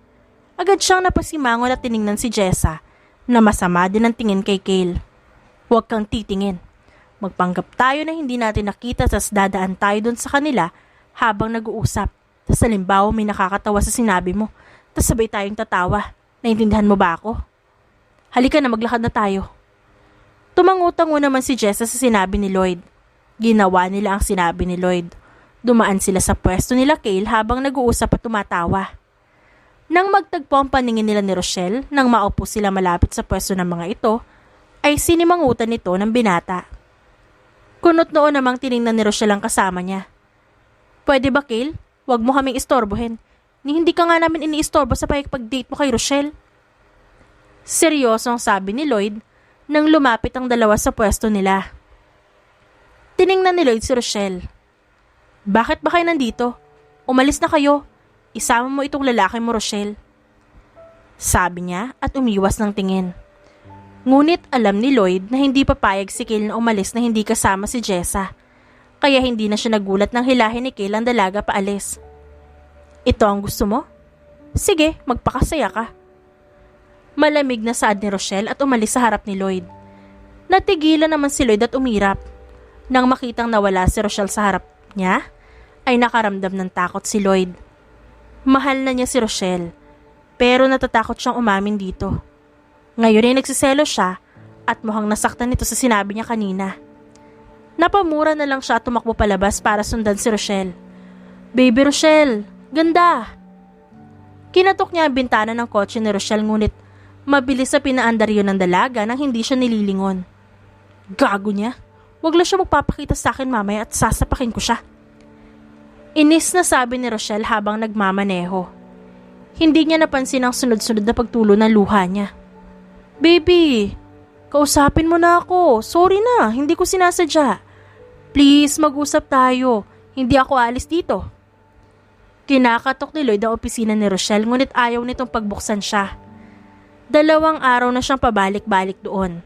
Agad siyang napasimangon at tiningnan si Jessa na masama din ang tingin kay Cale. Huwag kang titingin. Magpanggap tayo na hindi natin nakita tas dadaan tayo doon sa kanila habang nag-uusap. Tas halimbawa may nakakatawa sa sinabi mo. Tas sabay tayong tatawa. Naintindihan mo ba ako? Halika na, maglakad na tayo. Tumangutango naman si Jessa sa sinabi ni Lloyd. Ginawa nila ang sinabi ni Lloyd. Dumaan sila sa pwesto nila Cale habang nag-uusap at tumatawa. Nang magtagpo ang paningin nila ni Rochelle, nang maupo sila malapit sa pwesto ng mga ito, ay sinimangutan nito ng binata. Kunot noon namang tiningnan ni Rochelle ang kasama niya. Pwede ba, Cale? Huwag mo kaming istorbohin. Ni hindi ka nga namin iniistorbo sa pag-date mo kay Rochelle. Seryosong sabi ni Lloyd nang lumapit ang dalawa sa pwesto nila. Tiningnan ni Lloyd si Rochelle. Bakit ba kayo nandito? Umalis na kayo. Isama mo itong lalaki mo, Rochelle. Sabi niya at umiwas ng tingin. Ngunit alam ni Lloyd na hindi papayag si Cale na umalis na hindi kasama si Jessa. Kaya hindi na siya nagulat nang hilahin ni Cale ang dalaga paalis. Ito ang gusto mo? Sige, magpakasaya ka. Malamig na saad ni Rochelle at umalis sa harap ni Lloyd. Natigilan naman si Lloyd at umirap. Nang makitang nawala si Rochelle sa harap niya, ay nakaramdam ng takot si Lloyd. Mahal na niya si Rochelle, pero natatakot siyang umamin dito. Ngayon ay nagsiselo siya at mukhang nasaktan nito sa sinabi niya kanina. Napamura na lang siya at tumakbo palabas para sundan si Rochelle. Baby Rochelle, ganda! Kinatok niya ang bintana ng kotse ni Rochelle ngunit mabilis sa pinaandar yun ng dalaga nang hindi siya nililingon. Gago niya. Huwag lang siya magpapakita sa akin mamaya at sasapakin ko siya. Inis na sabi ni Rochelle habang nagmamaneho. Hindi niya napansin ang sunod-sunod na pagtulo ng luha niya. Baby, kausapin mo na ako. Sorry na, hindi ko sinasadya. Please, mag-usap tayo. Hindi ako alis dito. Kinakatok ni Lloyd ang opisina ni Rochelle ngunit ayaw nitong pagbuksan siya. 2 araw na siyang pabalik-balik doon.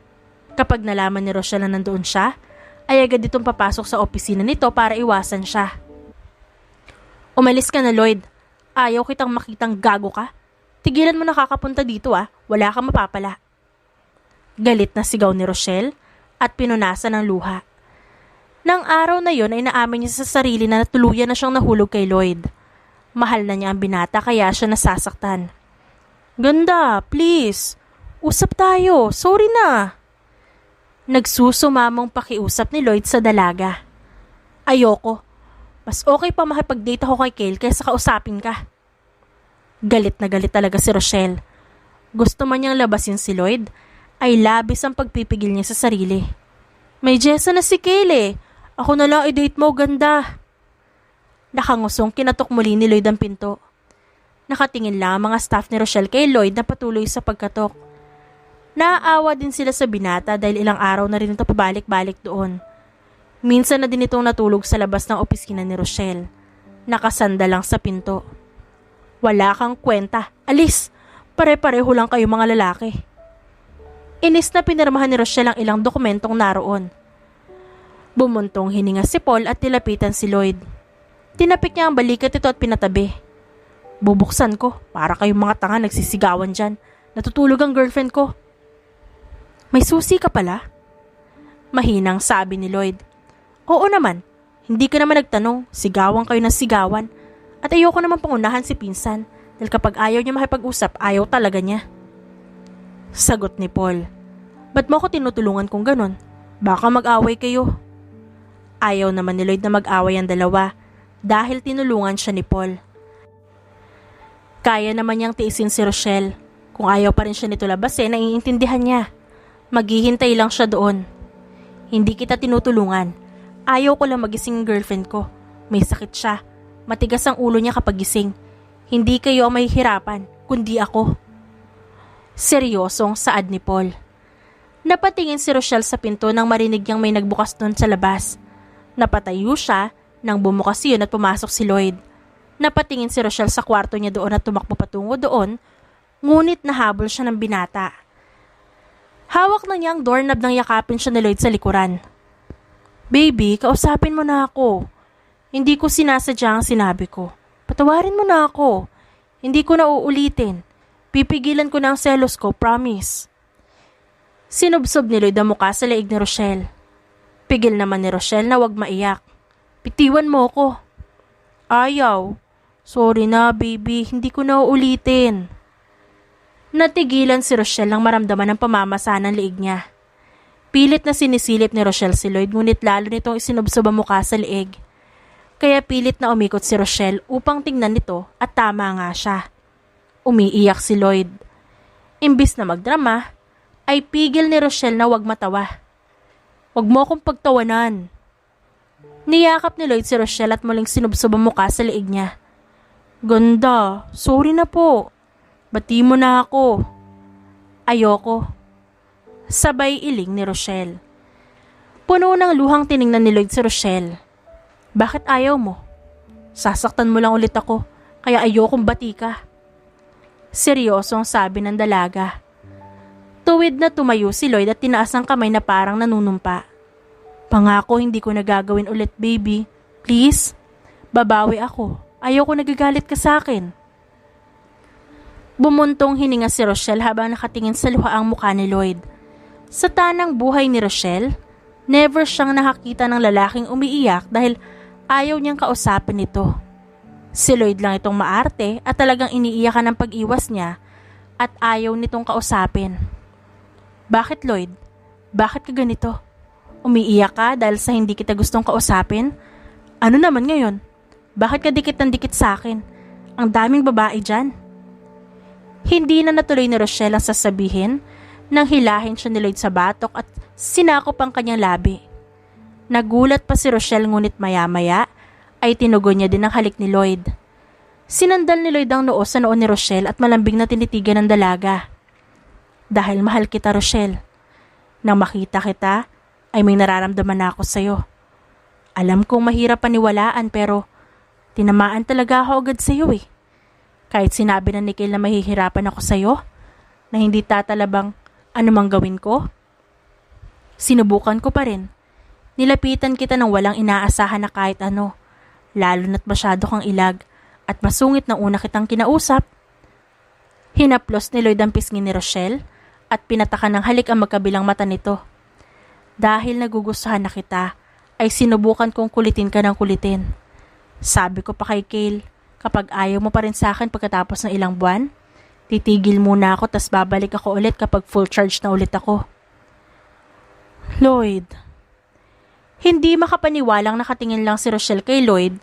Kapag nalaman ni Rochelle na nandoon siya, ay agad itong papasok sa opisina nito para iwasan siya. Umalis ka na, Lloyd. Ayaw kitang makitang gago ka. Tigilan mo nakakapunta dito wala kang mapapala. Galit na sigaw ni Rochelle at pinunasan ng luha. Nang araw na yon ay naamin niya sa sarili na tuluyan na siyang nahulog kay Lloyd. Mahal na niya ang binata kaya siya nasasaktan. Ganda, please. Usap tayo. Sorry na. Nagsusumamong pakiusap ni Lloyd sa dalaga. Ayoko. Mas okay pa makipag-date ako kay Cale kaysa kausapin ka. Galit na galit talaga si Rochelle. Gusto man niyang labasin si Lloyd, ay labis ang pagpipigil niya sa sarili. May Jessa na si Cale. Ako na lang i-date mo, ganda. Nakangusong kinatok muli ni Lloyd ang pinto. Nakatingin lang ang mga staff ni Rochelle kay Lloyd na patuloy sa pagkatok. Naaawa din sila sa binata dahil ilang araw na rin ito pabalik-balik doon. Minsan na din itong natulog sa labas ng opisina ni Rochelle. Nakasanda lang sa pinto. Wala kang kwenta. Alis! Pare-pareho lang kayo mga lalaki. Inis na pinirmahan ni Rochelle ang ilang dokumentong naroon. Bumuntong hininga si Paul at tilapitan si Lloyd. Tinapik niya ang balikat ito at pinatabi. Bubuksan ko para kayong mga tanga nagsisigawan dyan. Natutulog ang girlfriend ko. May susi ka pala? Mahinang sabi ni Lloyd. Oo naman, hindi ka naman nagtanong, sigawan kayo ng sigawan. At ayoko naman pangunahan si pinsan dahil kapag ayaw niya makipag-usap, ayaw talaga niya. Sagot ni Paul. Ba't mo ako tinutulungan kung ganon? Baka mag-away kayo. Ayaw naman ni Lloyd na mag-away ang dalawa dahil tinulungan siya ni Paul. Kaya naman niyang tiisin si Rochelle. Kung ayaw pa rin siya nito labasin, naiintindihan niya. Maghihintay lang siya doon. Hindi kita tinutulungan. Ayaw ko lang magising ang girlfriend ko. May sakit siya. Matigas ang ulo niya kapag gising. Hindi kayo ang mahihirapan, kundi ako. Seryosong saad ni Paul. Napatingin si Rochelle sa pinto nang marinig niyang may nagbukas doon sa labas. Napatayo siya nang bumukas yun at pumasok si Lloyd. Napatingin si Rochelle sa kwarto niya doon at tumakbo patungo doon, ngunit nahabol siya ng binata. Hawak na niya ang doorknob nang yakapin siya ni Lloyd sa likuran. Baby, kausapin mo na ako. Hindi ko sinasadya ang sinabi ko. Patawarin mo na ako. Hindi ko na uulitin. Pipigilan ko na ang selos ko, promise. Sinubsob ni Lloyd ang mukha sa leeg ni Rochelle. Pigil naman ni Rochelle na wag maiyak. Bitiwan mo ko. Ayaw. Sorry na baby, hindi ko na uulitin. Natigilan si Rochelle nang maramdaman ang pamamasa ng leeg niya. Pilit na sinisilip ni Rochelle si Lloyd ngunit lalo nitong isinubsob ang mukha sa leeg. Kaya pilit na umikot si Rochelle upang tingnan nito at tama nga siya. Umiiyak si Lloyd. Imbis na magdrama, ay pigil ni Rochelle na wag matawa. Wag mo akong pagtawanan. Niyakap ni Lloyd si Rochelle at muling sinubsob ang mukha sa leeg niya. Ganda, sorry na po. Bati mo na ako. Ayoko. Sabay iling ni Rochelle. Puno ng luhang tiningnan ni Lloyd si Rochelle. Bakit ayaw mo? Sasaktan mo lang ulit ako, kaya ayokong bati ka. Seryosong sabi ng dalaga. Tuwid na tumayo si Lloyd at tinaas ang kamay na parang nanunumpa. Pangako hindi ko nagagawin ulit baby. Please, babawi ako. Ayoko nagagalit ka sa akin. Bumuntong hininga si Rochelle habang nakatingin sa luhaang mukha ni Lloyd. Sa tanang buhay ni Rochelle, never siyang nakakita ng lalaking umiiyak dahil ayaw niyang kausapin ito. Si Lloyd lang itong maarte at talagang iniiyakan ng pag-iwas niya at ayaw nitong kausapin. Bakit Lloyd? Bakit ka ganito? Umiiyak ka dahil sa hindi kita gustong kausapin? Ano naman ngayon? Bakit ka dikit ng dikit sa akin? Ang daming babae dyan. Hindi na natuloy ni Rochelle ang sasabihin nang hilahin siya ni Lloyd sa batok at sinakop ang kanyang labi. Nagulat pa si Rochelle ngunit maya-maya ay tinugon niya din ang halik ni Lloyd. Sinandal ni Lloyd ang noo sa noo ni Rochelle at malambing na tinitigan ng dalaga. Dahil mahal kita Rochelle. Nang makita kita ay may nararamdaman na ako sa'yo. Alam kong mahirap paniwalaan pero tinamaan talaga ako agad sa'yo eh. Kahit sinabi na ni Kale na mahihirapan ako sa'yo, na hindi tatalabang anumang gawin ko, sinubukan ko pa rin. Nilapitan kita ng walang inaasahan na kahit ano, lalo na't masyado kang ilag at masungit na una kitang kinausap. Hinaplos ni Lloyd ang pisngi ni Rochelle at pinatakan ng halik ang magkabilang mata nito. Dahil nagugustuhan na kita, ay sinubukan kong kulitin ka ng kulitin. Sabi ko pa kay Kale, kapag ayaw mo pa rin sa akin pagkatapos ng ilang buwan, titigil muna ako tas babalik ako ulit kapag full charge na ulit ako. Lloyd. Hindi makapaniwalang nakatingin lang si Rochelle kay Lloyd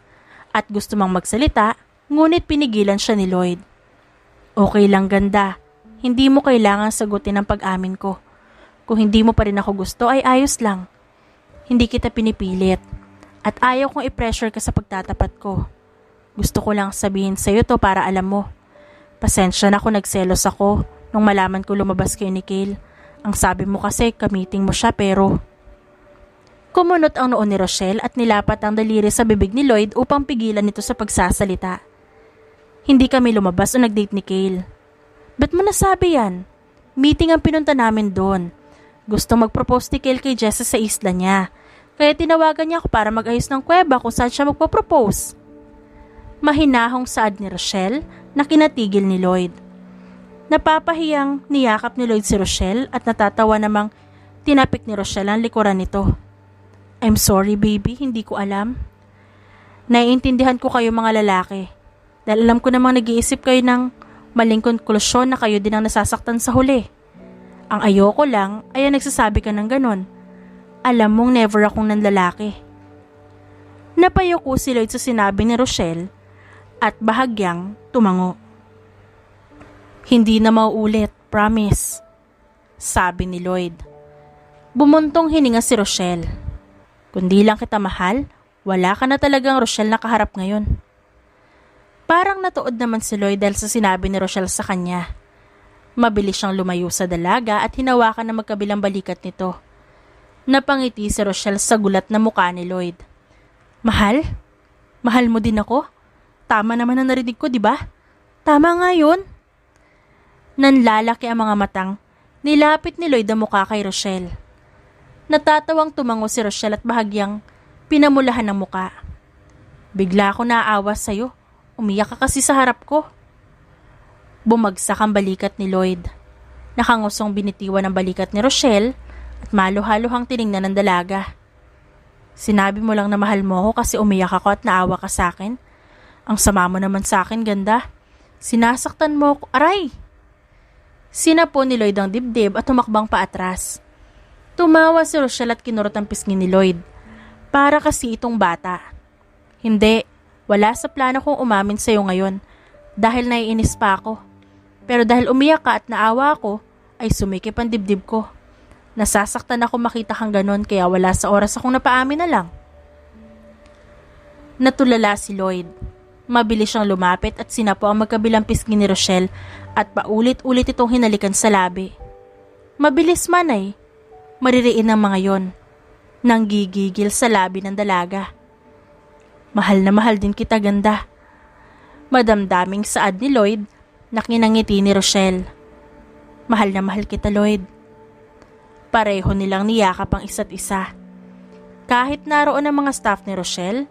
at gusto mang magsalita, ngunit pinigilan siya ni Lloyd. Okay lang ganda, hindi mo kailangan sagutin ang pag-amin ko. Kung hindi mo pa rin ako gusto ay ayos lang. Hindi kita pinipilit at ayaw kong i-pressure ka sa pagtatapat ko. Gusto ko lang sabihin sa'yo to para alam mo. Pasensya na kung nagselos ako nung malaman ko lumabas kayo ni Kale. Ang sabi mo kasi kamiting mo siya pero... Kumunot ang noo ni Rochelle at nilapat ang daliri sa bibig ni Lloyd upang pigilan nito sa pagsasalita. Hindi kami lumabas o nag-date ni Kale. Ba't mo nasabi yan? Meeting ang pinunta namin doon. Gusto mag-propose ni Kale kay Jessa sa isla niya. Kaya tinawagan niya ako para mag-ayos ng kuweba kung saan siya magpo-propose. Mahinahong saad ni Rochelle na kinatigil ni Lloyd. Napapahiyang niyakap ni Lloyd si Rochelle at natatawa namang tinapik ni Rochelle ang likuran nito. I'm sorry baby, hindi ko alam. Naiintindihan ko kayo mga lalaki. Dahil alam ko namang nag-iisip kayo ng maling konklusyon na kayo din ang nasasaktan sa huli. Ang ayoko lang ay ang nagsasabi ka ng ganon. Alam mong never akong nanlalaki. Napayuko si Lloyd sa sinabi ni Rochelle at bahagyang tumango. Hindi na mauulit, promise, sabi ni Lloyd. Bumuntong hininga si Rochelle. Kundi lang kita mahal, wala ka na talagang Rochelle na kaharap ngayon. Parang natuod naman si Lloyd dahil sa sinabi ni Rochelle sa kanya. Mabilis siyang lumayo sa dalaga at hinawakan ng magkabilang balikat nito. Napangiti si Rochelle sa gulat na mukha ni Lloyd. Mahal? Mahal mo din ako? Tama naman ang narinig ko, di ba? Tama nga yun. Nanlalaki ang mga matang. Nilapit ni Lloyd ang mukha kay Rochelle. Natatawang tumango si Rochelle at bahagyang pinamulahan ng mukha. Bigla ako naaawa sa'yo. Umiyak ka kasi sa harap ko. Bumagsak ang balikat ni Lloyd. Nakangusong binitiwan ang balikat ni Rochelle at maluhaluhang tiningnan ng dalaga. Sinabi mo lang na mahal mo ako kasi umiyak ako at naawa ka sa akin. Ang sama mo naman sa akin, ganda. Sinasaktan mo ako. Aray! Sinapo ni Lloyd ang dibdib at tumakbang paatras. Tumawa si Rochelle at kinurot ang pisngi ni Lloyd. Para kasi itong bata. Hindi, wala sa plano kong umamin sa'yo ngayon dahil naiinis pa ako. Pero dahil umiyak ka at naawa ako, ay sumikip ang dibdib ko. Nasasaktan ako makita kang ganon kaya wala sa oras akong napaamin na lang. Natulala si Lloyd. Mabilis siyang lumapit at sinapo ang magkabilang pisngi ni Rochelle at paulit-ulit itong hinalikan sa labi. Mabilis man ay, maririin ang mga yon. Nanggigigil sa labi ng dalaga. Mahal na mahal din kita, ganda. Madamdaming saad ni Lloyd na kinangiti ni Rochelle. Mahal na mahal kita, Lloyd. Pareho nilang niyakap ang isa't isa. Kahit naroon ang mga staff ni Rochelle,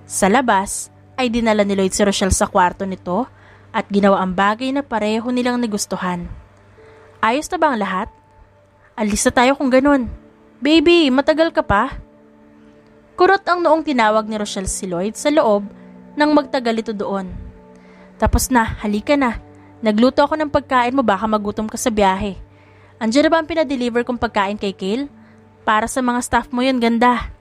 sa labas ay dinala ni Lloyd si Rochelle sa kwarto nito at ginawa ang bagay na pareho nilang nagustuhan. Ayos na ba ang lahat? Alis na tayo kung ganun. Baby, matagal ka pa? Kurot ang noong tinawag ni Rochelle si Lloyd sa loob nang magtagal ito doon. Tapos na, halika na. Nagluto ako ng pagkain mo, baka magutom ka sa biyahe. Andiyan na ba ang pinadeliver kong pagkain kay Kale? Para sa mga staff mo yun, ganda.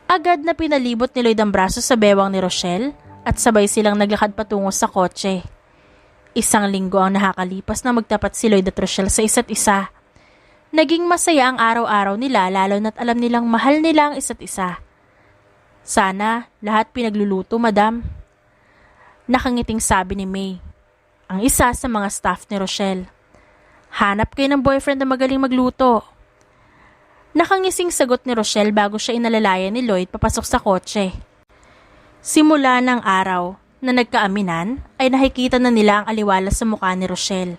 Agad na pinalibot ni Lloyd ang braso sa bewang ni Rochelle at sabay silang naglakad patungo sa kotse. Isang linggo ang nakakalipas na magtapat si Lloyd at Rochelle sa isa't isa. Naging masaya ang araw-araw nila lalo na't alam nilang mahal nila ang isa't isa. Sana lahat pinagluluto, madam. Nakangiting sabi ni May, ang isa sa mga staff ni Rochelle. Hanap kayo ng boyfriend na magaling magluto. Nakangising sagot ni Rochelle bago siya inalalayan ni Lloyd papasok sa kotse. Simula ng araw na nagkaaminan ay nakikita na nila ang aliwalas sa mukha ni Rochelle.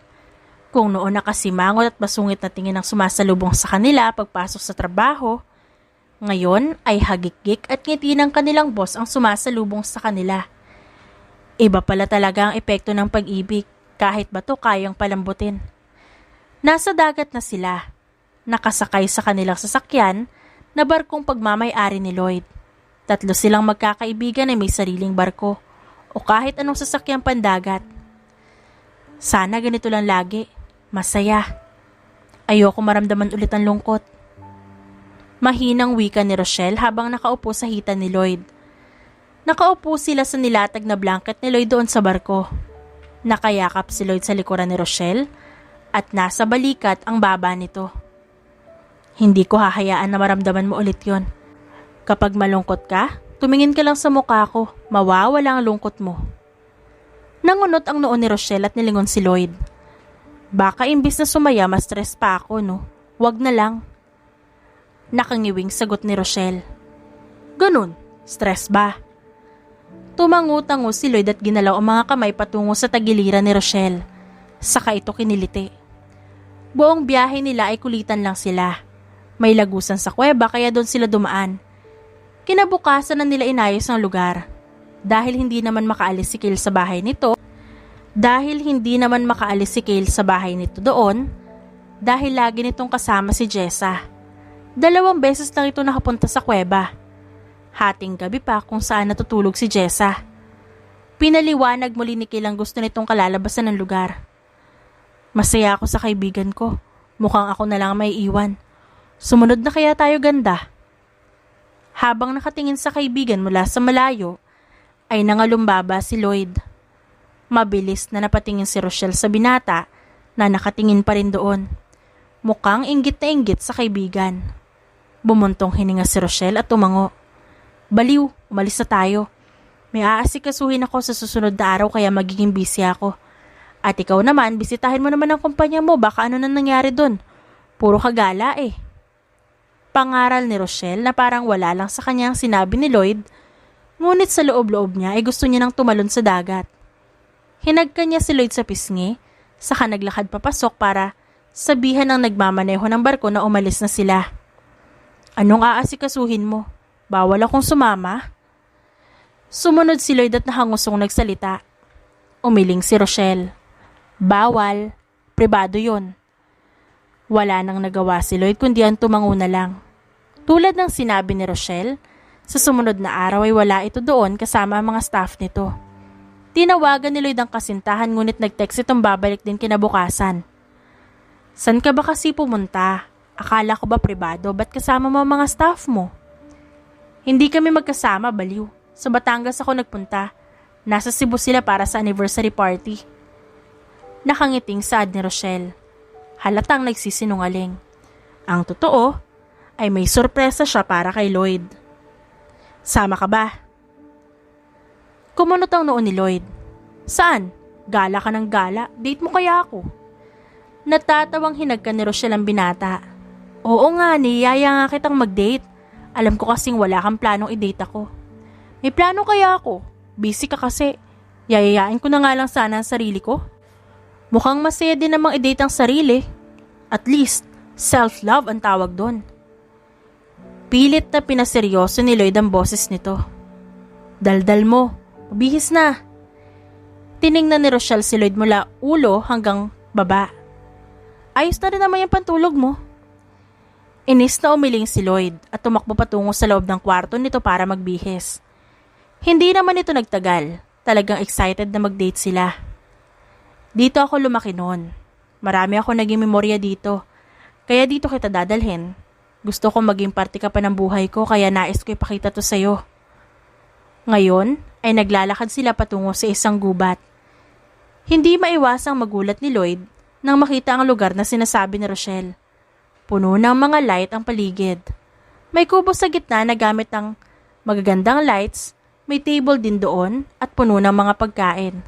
Kung noon nakasimangot at basungit na tingin ang sumasalubong sa kanila pagpasok sa trabaho, ngayon ay hagikik at ngiti ng kanilang boss ang sumasalubong sa kanila. Iba pala talaga ang epekto ng pag-ibig, kahit bato kayang palambutin. Nasa dagat na sila, nakasakay sa kanilang sasakyan na barkong pagmamay-ari ni Lloyd. Tatlo silang magkakaibigan na may sariling barko o kahit anong sasakyang pandagat. Sana ganito lang lagi. Masaya. Ayoko maramdaman ulit ang lungkot. Mahinang wika ni Rochelle habang nakaupo sa hita ni Lloyd. Nakaupo sila sa nilatag na blanket ni Lloyd doon sa barko. Nakayakap si Lloyd sa likuran ni Rochelle at nasa balikat ang baba nito. Hindi ko hahayaan na maramdaman mo ulit yon. Kapag malungkot ka, tumingin ka lang sa mukha ko, mawawala ang lungkot mo. Nangunot ang noo ni Rochelle at nilingon si Lloyd. Baka imbis na sumaya, mas stress pa ako, no? Wag na lang. Nakangiwing sagot ni Rochelle. Ganun, stress ba? Tumango-tango si Lloyd at ginalaw ang mga kamay patungo sa tagiliran ni Rochelle. Saka ito kiniliti. Buong biyahe nila ay kulitan lang sila. May lagusan sa kuweba kaya doon sila dumaan. Kinabukasan na nila inayos ang lugar. Dahil hindi naman makaalis si Kale sa bahay nito, doon, dahil lagi nitong kasama si Jessa. 2 beses lang ito nakapunta sa kuweba. Hating gabi pa kung saan natutulog si Jessa. Pinaliwanag muli ni Kale ang gusto nitong kalalabasan ng lugar. Masaya ako sa kaibigan ko. Mukhang ako na lang may iwan. Sumunod na kaya tayo, ganda? Habang nakatingin sa kaibigan mula sa malayo, ay nangalumbaba si Lloyd. Mabilis na napatingin si Rochelle sa binata na nakatingin pa rin doon. Mukhang inggit na inggit sa kaibigan. Bumuntong hininga si Rochelle at tumango. Baliw, umalis na tayo. May aasikasuhin ako sa susunod na araw kaya magiging busy ako. At ikaw naman, bisitahin mo naman ang kumpanya mo, baka ano na nangyari doon. Puro kagala eh. Pangaral ni Rochelle na parang wala lang sa kanyang sinabi ni Lloyd, ngunit sa loob-loob niya ay gusto niya nang tumalon sa dagat. Hinagka niya si Lloyd sa pisngi, saka naglakad papasok para sabihan ng nagmamaneho ng barko na umalis na sila. Anong aasikasuhin mo? Bawal akong sumama? Sumunod si Lloyd at nahangusong nagsalita. Umiling si Rochelle. Bawal, pribado yon. Wala nang nagawa si Lloyd kundi ang tumango na lang. Tulad ng sinabi ni Rochelle, sa sumunod na araw ay wala ito doon kasama ang mga staff nito. Tinawagan ni Lloyd ang kasintahan ngunit nag-text itong babalik din kinabukasan. San ka ba kasi pumunta? Akala ko ba pribado, ba't kasama mo ang mga staff mo? Hindi kami magkasama, baliw. Sa Batangas ako nagpunta. Nasa Cebu sila para sa anniversary party. Nakangiting saad ni Rochelle. Halatang nagsisinungaling. Ang totoo ay may sorpresa siya para kay Lloyd. Sama ka ba? Kumunot ang noon ni Lloyd. Saan? Gala ka ng gala? Date mo kaya ako? Natatawang hinagka ni Rochelle ang binata. Oo nga, niyaya nga kitang mag-date. Alam ko kasing wala kang planong i-date ako. May plano kaya ako? Busy ka kasi. Yayayain ko na nga lang sana ang sarili ko. Mukhang masaya din namang i-date ang sarili. At least, self-love ang tawag doon. Pilit na pinaseryoso ni Lloyd ang boses nito. Daldal mo, mabihis na. Tiningnan ni Rochelle si Lloyd mula ulo hanggang baba. Ayos na rin naman yung pantulog mo. Inis na umiling si Lloyd at tumakbo patungo sa loob ng kwarto nito para magbihis. Hindi naman ito nagtagal. Talagang excited na mag-date sila. Dito ako lumaki noon. Marami ako naging memorya dito. Kaya dito kita dadalhin. Gusto ko maging parte ka pa ng buhay ko kaya nais ko ipakita to sa'yo. Ngayon ay naglalakad sila patungo sa isang gubat. Hindi maiwasang magulat ni Lloyd nang makita ang lugar na sinasabi ni Rochelle. Puno ng mga light ang paligid. May kubo sa gitna na gamit ng magagandang lights, may table din doon at puno ng mga pagkain.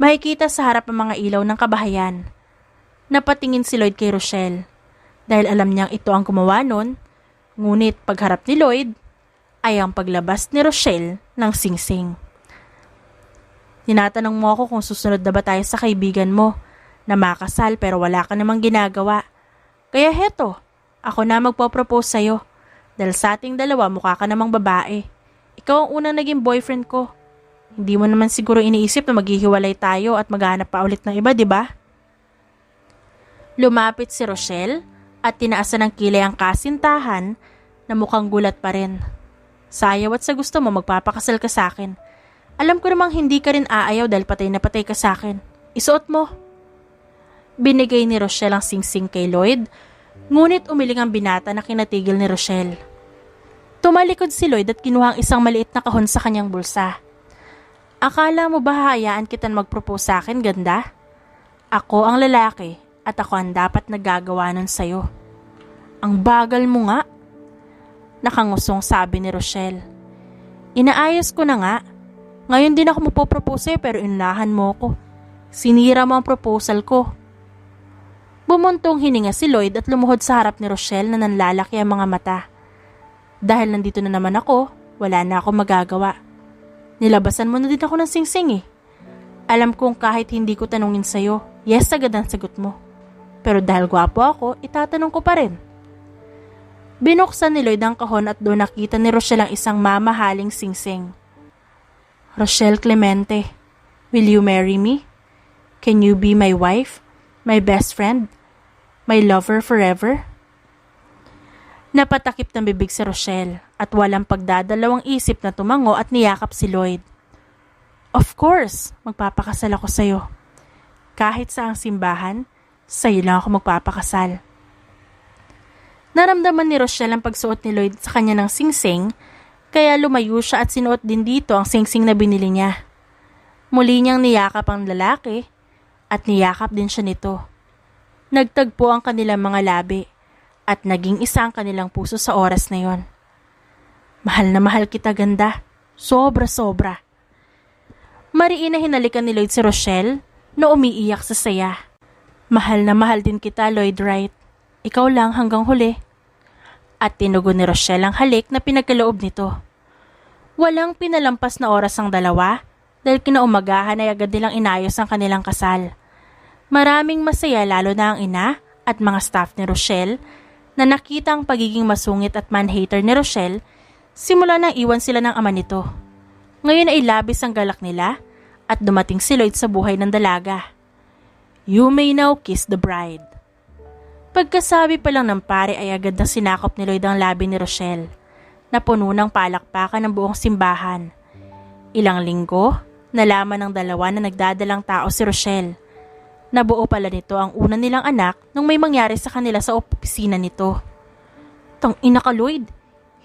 Makikita sa harap ang mga ilaw ng kabahayan. Napatingin si Lloyd kay Rochelle dahil alam niyang ito ang gumawa nun, ngunit pagharap ni Lloyd ay ang paglabas ni Rochelle ng singsing. Tinatanong mo ako kung susunod na ba tayo sa kaibigan mo na makasal pero wala ka namang ginagawa. Kaya heto, ako na magpo-propose sa'yo dahil sa ating dalawa mukha ka namang babae. Ikaw ang unang naging boyfriend ko. Hindi mo naman siguro iniisip na maghihiwalay tayo at maghanap pa ulit ng iba, di ba? Lumapit si Rochelle at tinaasan ng kilay ang kasintahan na mukhang gulat pa rin. Sayaw at sa gusto mo magpapakasal ka sa akin. Alam ko namang hindi ka rin aayaw dahil patay na patay ka sa akin. Isuot mo. Binigay ni Rochelle ang singsing kay Lloyd, ngunit umiling ang binata na kinatigil ni Rochelle. Tumalikod si Lloyd at kinuha ang isang maliit na kahon sa kanyang bulsa. Akala mo ba hayaan kitang mag-propose sa akin, ganda? Ako ang lalaki at ako ang dapat nagagawa nun sa'yo. Ang bagal mo nga. Nakangusong sabi ni Rochelle. Inaayos ko na nga. Ngayon din ako mapopropose pero inunahan mo ko. Sinira mo ang proposal ko. Bumuntong hininga si Lloyd at lumuhod sa harap ni Rochelle na nanlalaki ang mga mata. Dahil nandito na naman ako, wala na akong magagawa. Nilabasan mo na din ako ng singsing eh. Alam kong kahit hindi ko tanungin sa'yo, yes agad ang sagot mo. Pero dahil gwapo ako, itatanong ko pa rin. Binuksan ni Lloyd ang kahon at doon nakita ni Rochelle ang isang mamahaling singsing. Rochelle Clemente, will you marry me? Can you be my wife, my best friend, my lover forever? Napatakip ng bibig si Rochelle at walang pagdadalawang isip na tumango at niyakap si Lloyd. Of course, magpapakasal ako sa'yo. Kahit sa ang simbahan, sa'yo lang ako magpapakasal. Naramdaman ni Rochelle ang pagsuot ni Lloyd sa kanya ng singsing, kaya lumayo siya at sinuot din dito ang singsing na binili niya. Muli niyang niyakap ang lalaki at niyakap din siya nito. Nagtagpo ang kanilang mga labi at naging isa ang kanilang puso sa oras na yon. Mahal na mahal kita, ganda. Sobra-sobra. Mariin na hinalikan ni Lloyd si Rochelle na umiiyak sa saya. Mahal na mahal din kita, Lloyd Wright. Ikaw lang hanggang huli. At tinugon ni Rochelle ang halik na pinagkaloob nito. Walang pinalampas na oras ang dalawa dahil kinaumagahan ay agad nilang inayos ang kanilang kasal. Maraming masaya lalo na ang ina at mga staff ni Rochelle na nakita ang pagiging masungit at man-hater ni Rochelle simula nang iwan sila ng ama nito. Ngayon ay labis ang galak nila at dumating si Lloyd sa buhay ng dalaga. You may now kiss the bride. Pagkasabi pa lang ng pare ay agad na sinakop ni Lloyd ang labi ni Rochelle na puno ng palakpakan ng buong simbahan. Ilang linggo, nalaman ng dalawa na nagdadalang tao si Rochelle. Nabuo pala nito ang una nilang anak nung may mangyari sa kanila sa opisina nito. Tang ina ka, Lloyd,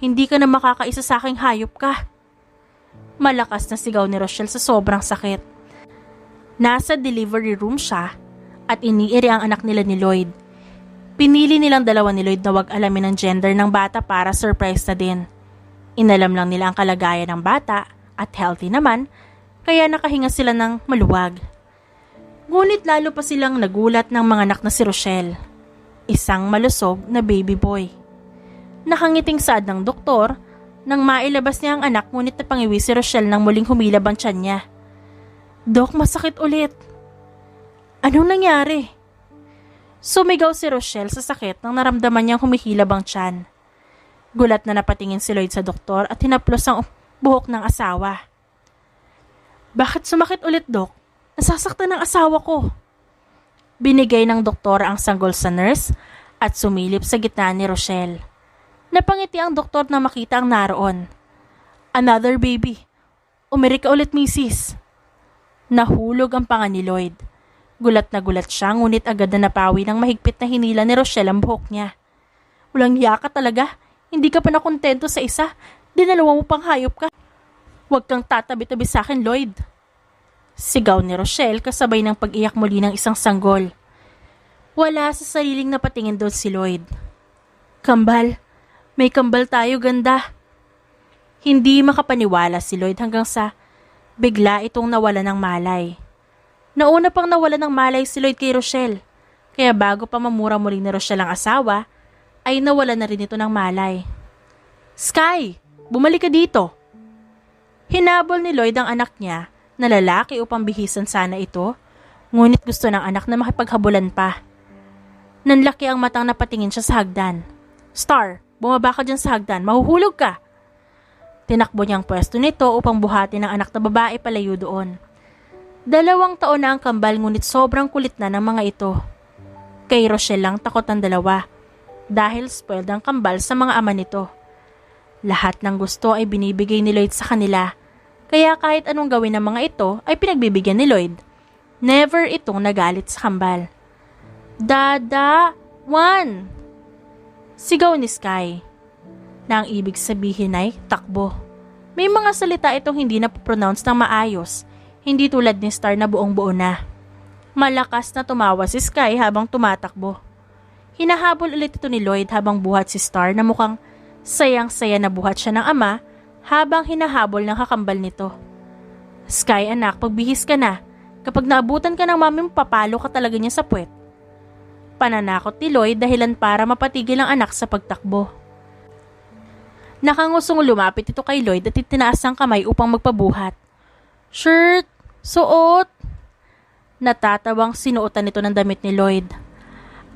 hindi ka na makakaisa sa aking hayop ka. Malakas na sigaw ni Rochelle sa sobrang sakit. Nasa delivery room siya at iniiri ang anak nila ni Lloyd. Pinili nilang dalawa ni Lloyd na wag alamin ang gender ng bata para surprise na din. Inalam lang nila ang kalagayan ng bata at healthy naman, kaya nakahinga sila ng maluwag. Ngunit lalo pa silang nagulat ng mga anak na si Rochelle. Isang malusog na baby boy. Nakangiting saad ng doktor nang mailabas niya ang anak, ngunit napangiwi si Rochelle nang muling humilab ang tiyan niya. Dok, masakit ulit. Anong nangyari? Sumigaw si Rochelle sa sakit nang naramdaman niyang humihilab ang tiyan. Gulat na napatingin si Lloyd sa doktor at hinaplos ang buhok ng asawa. Bakit sumakit ulit, Dok? Nasasaktan ng asawa ko. Binigay ng doktor ang sanggol sa nurse at sumilip sa gitna ni Rochelle. Napangiti ang doktor na makita ang naroon. Another baby. Umiri ka ulit, misis. Nahulog ang panga ni Lloyd. Gulat na gulat siya, ngunit agad na napawi ng mahigpit na hinila ni Rochelle ang buhok niya. Walang yaka talaga. Hindi ka pa nakontento sa isa. Dinalawa mo pang hayop ka. Huwag kang tatabi-tabi sa akin, Lloyd. Sigaw ni Rochelle kasabay ng pag-iyak muli ng isang sanggol. Wala sa sariling napatingin doon si Lloyd. Kambal. May kambal tayo, ganda. Hindi makapaniwala si Lloyd hanggang sa bigla itong nawala ng malay. Nauna pang nawala ng malay si Lloyd kay Rochelle, kaya bago pa mamura muli ni Rochelle ang asawa, ay nawala na rin ito ng malay. Sky, bumalik ka dito. Hinabol ni Lloyd ang anak niya na lalaki upang bihisan sana ito, ngunit gusto ng anak na makipaghabulan pa. Nanlaki ang matang napatingin siya sa hagdan. Star, bumaba ka dyan sa hagdan, mahuhulog ka. Tinakbo niyang pwesto nito upang buhatin ang anak na babae palayo doon. 2 taon na ang kambal, ngunit sobrang kulit na ng mga ito. Kay Rochelle lang takot ang dalawa dahil spoiled ang kambal sa mga ama nito. Lahat ng gusto ay binibigay ni Lloyd sa kanila, kaya kahit anong gawin ng mga ito ay pinagbibigyan ni Lloyd. Never itong nagalit sa kambal. Dada, one! Sigaw ni Sky na ang ibig sabihin ay takbo. May mga salita itong hindi na pronounce ng maayos, hindi tulad ni Star na buong buo na. Malakas na tumawa si Sky habang tumatakbo. Hinahabol ulit ito ni Lloyd habang buhat si Star na mukhang sayang-saya na buhat siya ng ama habang hinahabol ng kakambal nito. Sky, anak, pagbihis ka na. Kapag naabutan ka ng mami mo, papalo ka talaga niya sa puwet. Pananakot ni Lloyd dahilan para mapatigil ang anak sa pagtakbo. Nakangusong lumapit ito kay Lloyd at itinaas ang kamay upang magpabuhat. Shirt, suot. Natatawang sinuotan nito ng damit ni Lloyd.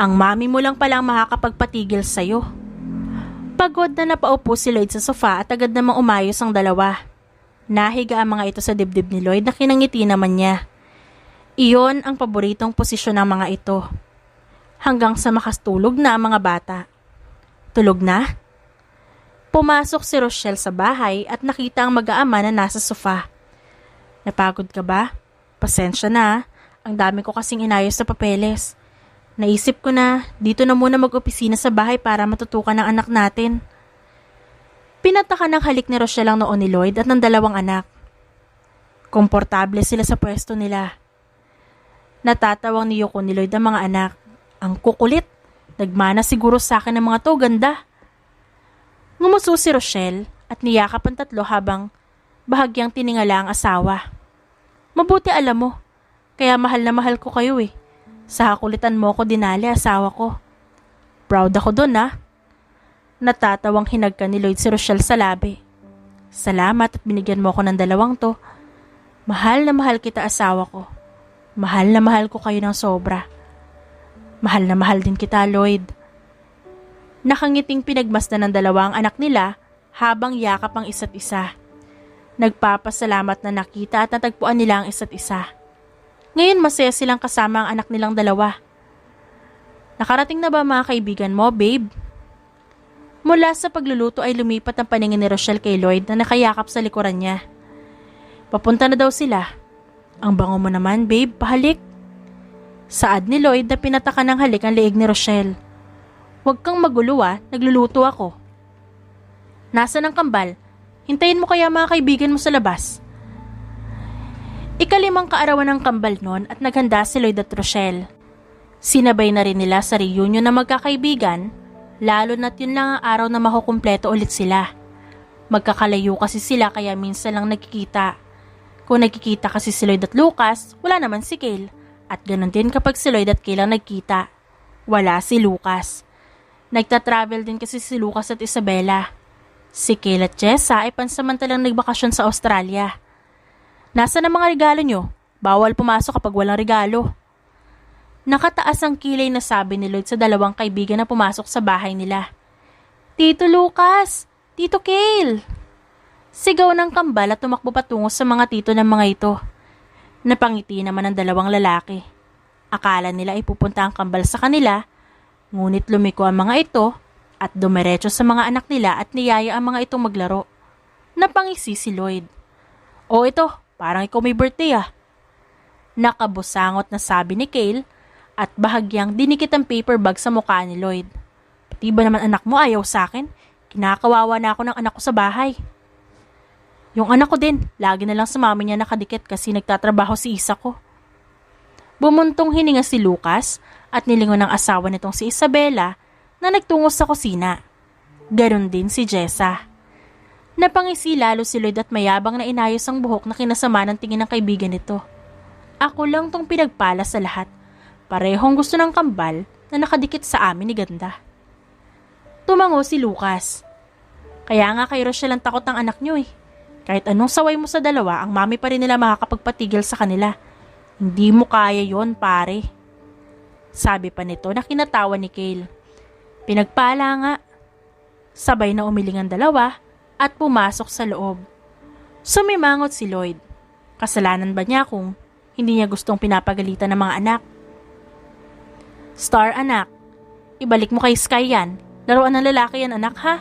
Ang mami mo lang palang makakapagpatigil sa'yo. Pagod na napaupo si Lloyd sa sofa at agad namang umayos ang dalawa. Nahiga ang mga ito sa dibdib ni Lloyd na kinangiti naman niya. Iyon ang paboritong posisyon ng mga ito. Hanggang sa makastulog na ang mga bata. Tulog na? Pumasok si Rochelle sa bahay at nakita ang mag-aama na nasa sofa. Napagod ka ba? Pasensya na, ang dami ko kasing inayos sa papeles. Naisip ko na dito na muna mag-opisina sa bahay para matutukan ng anak natin. Pinataka ng halik ni Rochelle ang noon ni Lloyd at ng dalawang anak. Komportable sila sa pwesto nila. Natatawang ni Yoko ni Lloyd ang mga anak. Ang kukulit. Nagmana siguro sa akin ng mga to, ganda. Ngumuso si Rochelle at niyakap ang tatlo habang bahagyang tiningala ang asawa. Mabuti alam mo, kaya mahal na mahal ko kayo eh. Sa hakulitan mo ko dinali asawa ko. Proud ako dun ah. Natatawang hinagka ni Lloyd si Rochelle sa labi. Salamat at binigyan mo ko ng dalawang to. Mahal na mahal kita asawa ko. Mahal na mahal ko kayo ng sobra. Mahal na mahal din kita Lloyd. Nakangiting pinagmasdan ng dalawang anak nila habang yakap ang isa't isa. Nagpapasalamat na nakita at natagpuan nila ang isa't isa. Ngayon masaya silang kasama ang anak nilang dalawa. Nakarating na ba mga kaibigan mo, babe? Mula sa pagluluto ay lumipat ang paningin ni Rochelle kay Lloyd na nakayakap sa likuran niya. Papunta na daw sila. Ang bango mo naman, babe, pahalik. Saad ni Lloyd na pinataka ng halik ang leeg ni Rochelle. Huwag kang magulo ah, nagluluto ako. Nasaan ang kambal? Hintayin mo kaya mga kaibigan mo sa labas. Ikalimang kaarawan ng kambal noon at naghanda si Lloyd at Rochelle. Sinabay na rin nila sa reunion na magkakaibigan, lalo na't yun lang ang araw na makukumpleto ulit sila. Magkakalayo kasi sila kaya minsan lang nagkikita. Kung nagkikita kasi si Lloyd at Lucas, wala naman si Cale. At ganun din kapag si Lloyd at Cale ang nagkita. Wala si Lucas. Nagta-travel din kasi si Lucas at Isabela. Si Cale at Jessa ay pansamantalang nagbakasyon sa Australia. Nasaan ang mga regalo nyo? Bawal pumasok kapag walang regalo. Nakataas ang kilay na sabi ni Lloyd sa dalawang kaibigan na pumasok sa bahay nila. Tito Lucas! Tito Cale! Sigaw ng kambal at tumakbo patungo sa mga tito ng mga ito. Napangiti naman ang dalawang lalaki. Akala nila ay pupunta ang kambal sa kanila, ngunit lumiko ang mga ito at dumiretso sa mga anak nila at niyaya ang mga itong maglaro. Napangisi si Lloyd. O ito, parang ikaw may birthday ah. Nakabusangot na sabi ni Cale at bahagyang dinikit ang paper bag sa mukha ni Lloyd. Pati ba naman anak mo ayaw sa akin? Kinakawawa na ako ng anak ko sa bahay. Yung anak ko din, lagi na lang sa mami niya nakadikit kasi nagtatrabaho si isa ko. Bumuntong hininga si Lucas at nilingon ng asawa nitong si Isabela na nagtungo sa kusina. Ganon din si Jessa. Napangisi lalo si Lloyd at mayabang na inayos ang buhok na kinasama ng tingin ng kaibigan nito. Ako lang tong pinagpala sa lahat. Parehong gusto ng kambal na nakadikit sa amin ni Ganda. Tumango si Lucas. Kaya nga kay Rochelle ang takot ng anak niyo eh. Kahit anong saway mo sa dalawa, ang mami pa rin nila makakapagpatigil sa kanila. Hindi mo kaya yon pare. Sabi pa nito na kinatawa ni Cale. Pinagpala nga. Sabay na umiling ang dalawa at pumasok sa loob. Sumimangot si Lloyd. Kasalanan ba niya kung hindi niya gustong pinapagalitan ng mga anak? Star anak, ibalik mo kay Sky yan. Laruan ng lalaki yan anak ha?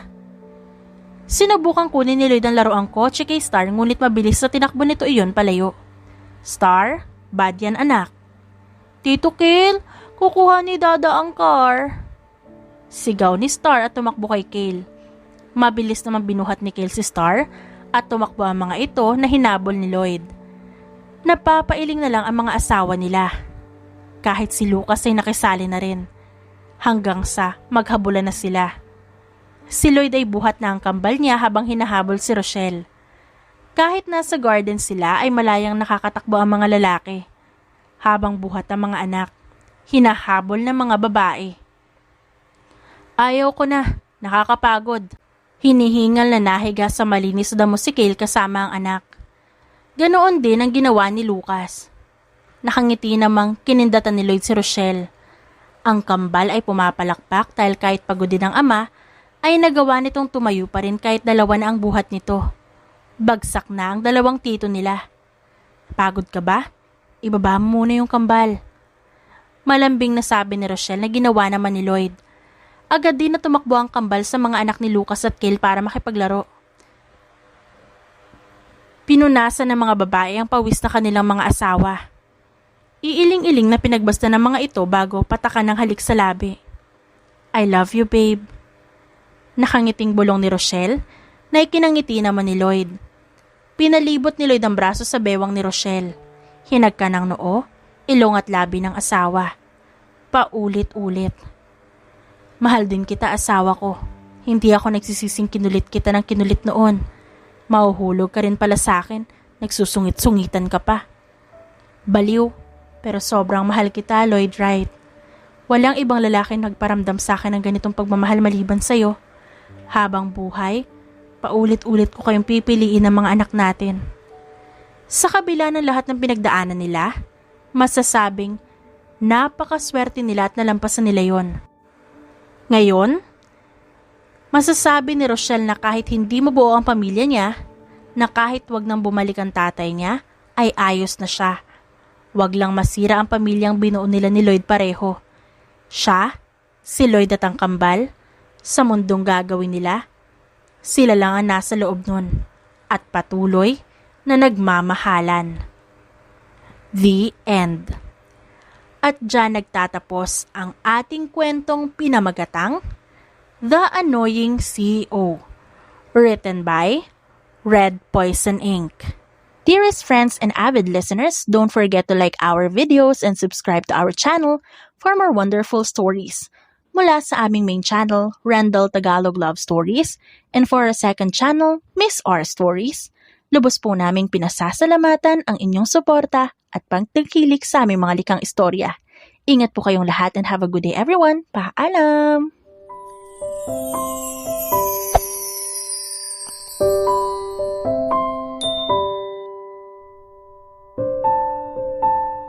Sinubukang kunin ni Lloyd ang laruang kotse kay Star ngunit mabilis sa tinakbo nito iyon palayo. Star, bad yan anak. Tito Cale, kukuha ni Dada ang car. Sigaw ni Star at tumakbo kay Cale. Mabilis naman binuhat ni Cale si Star at tumakbo ang mga ito na hinabol ni Lloyd. Napapailing na lang ang mga asawa nila. Kahit si Lucas ay nakisali na rin. Hanggang sa maghabulan na sila. Si Lloyd ay buhat na ang kambal niya habang hinahabol si Rochelle. Kahit nasa garden sila ay malayang nakakatakbo ang mga lalaki. Habang buhat ang mga anak, hinahabol ng mga babae. Ayaw ko na, nakakapagod. Hinihingal na nahiga sa malinis na damo si Cale kasama ang anak. Ganoon din ang ginawa ni Lucas. Nakangiti namang kinindatan ni Lloyd si Rochelle. Ang kambal ay pumapalakpak dahil kahit pagod din ang ama, ay nagawa nitong tumayo pa rin kahit dalawa na ang buhat nito. Bagsak na ang dalawang tito nila. Pagod ka ba? Ibaba mo muna yung kambal. Malambing na sabi ni Rochelle na ginawa naman ni Lloyd. Agad din na tumakbo ang kambal sa mga anak ni Lucas at Cale para makipaglaro. Pinunasan ng mga babae ang pawis na kanilang mga asawa. Iiling-iling na pinagbasta ng mga ito bago patakan ng halik sa labi. I love you, babe. Nakangiting bulong ni Rochelle na ikinangiti naman ni Lloyd. Pinalibot ni Lloyd ang braso sa bewang ni Rochelle. Hinagka ng noo, ilong at labi ng asawa. Paulit-ulit. Mahal din kita, asawa ko. Hindi ako nagsisising kinulit kita ng kinulit noon. Mahuhulog ka rin pala sa akin, nagsusungit-sungitan ka pa. Baliw, pero sobrang mahal kita, Lloyd Wright. Walang ibang lalaki nagparamdam sa akin ng ganitong pagmamahal maliban sa'yo. Habang buhay, paulit-ulit ko kayong pipiliin ng mga anak natin. Sa kabila ng lahat ng pinagdaanan nila, masasabing napakaswerte nila at nalampasan nila yon. Ngayon, masasabi ni Rochelle na kahit hindi mabuo ang pamilya niya, na kahit wag nang bumalik ang tatay niya, ay ayos na siya. Wag lang masira ang pamilyang binuo nila ni Lloyd pareho. Siya, si Lloyd at ang kambal, sa mundong gagawin nila, sila lang ang nasa loob nun at patuloy na nagmamahalan. The end. At dyan nagtatapos ang ating kwentong pinamagatang The Annoying CEO, written by Red Poison Ink. Dearest friends and avid listeners, don't forget to like our videos and subscribe to our channel for more wonderful stories. Mula sa aming main channel, Randall Tagalog Love Stories, and for our second channel, Miss R Stories, lubos po naming pinasasalamatan ang inyong suporta at pagtangkilik sa aming mga likang istorya. Ingat po kayong lahat and have a good day everyone. Paalam!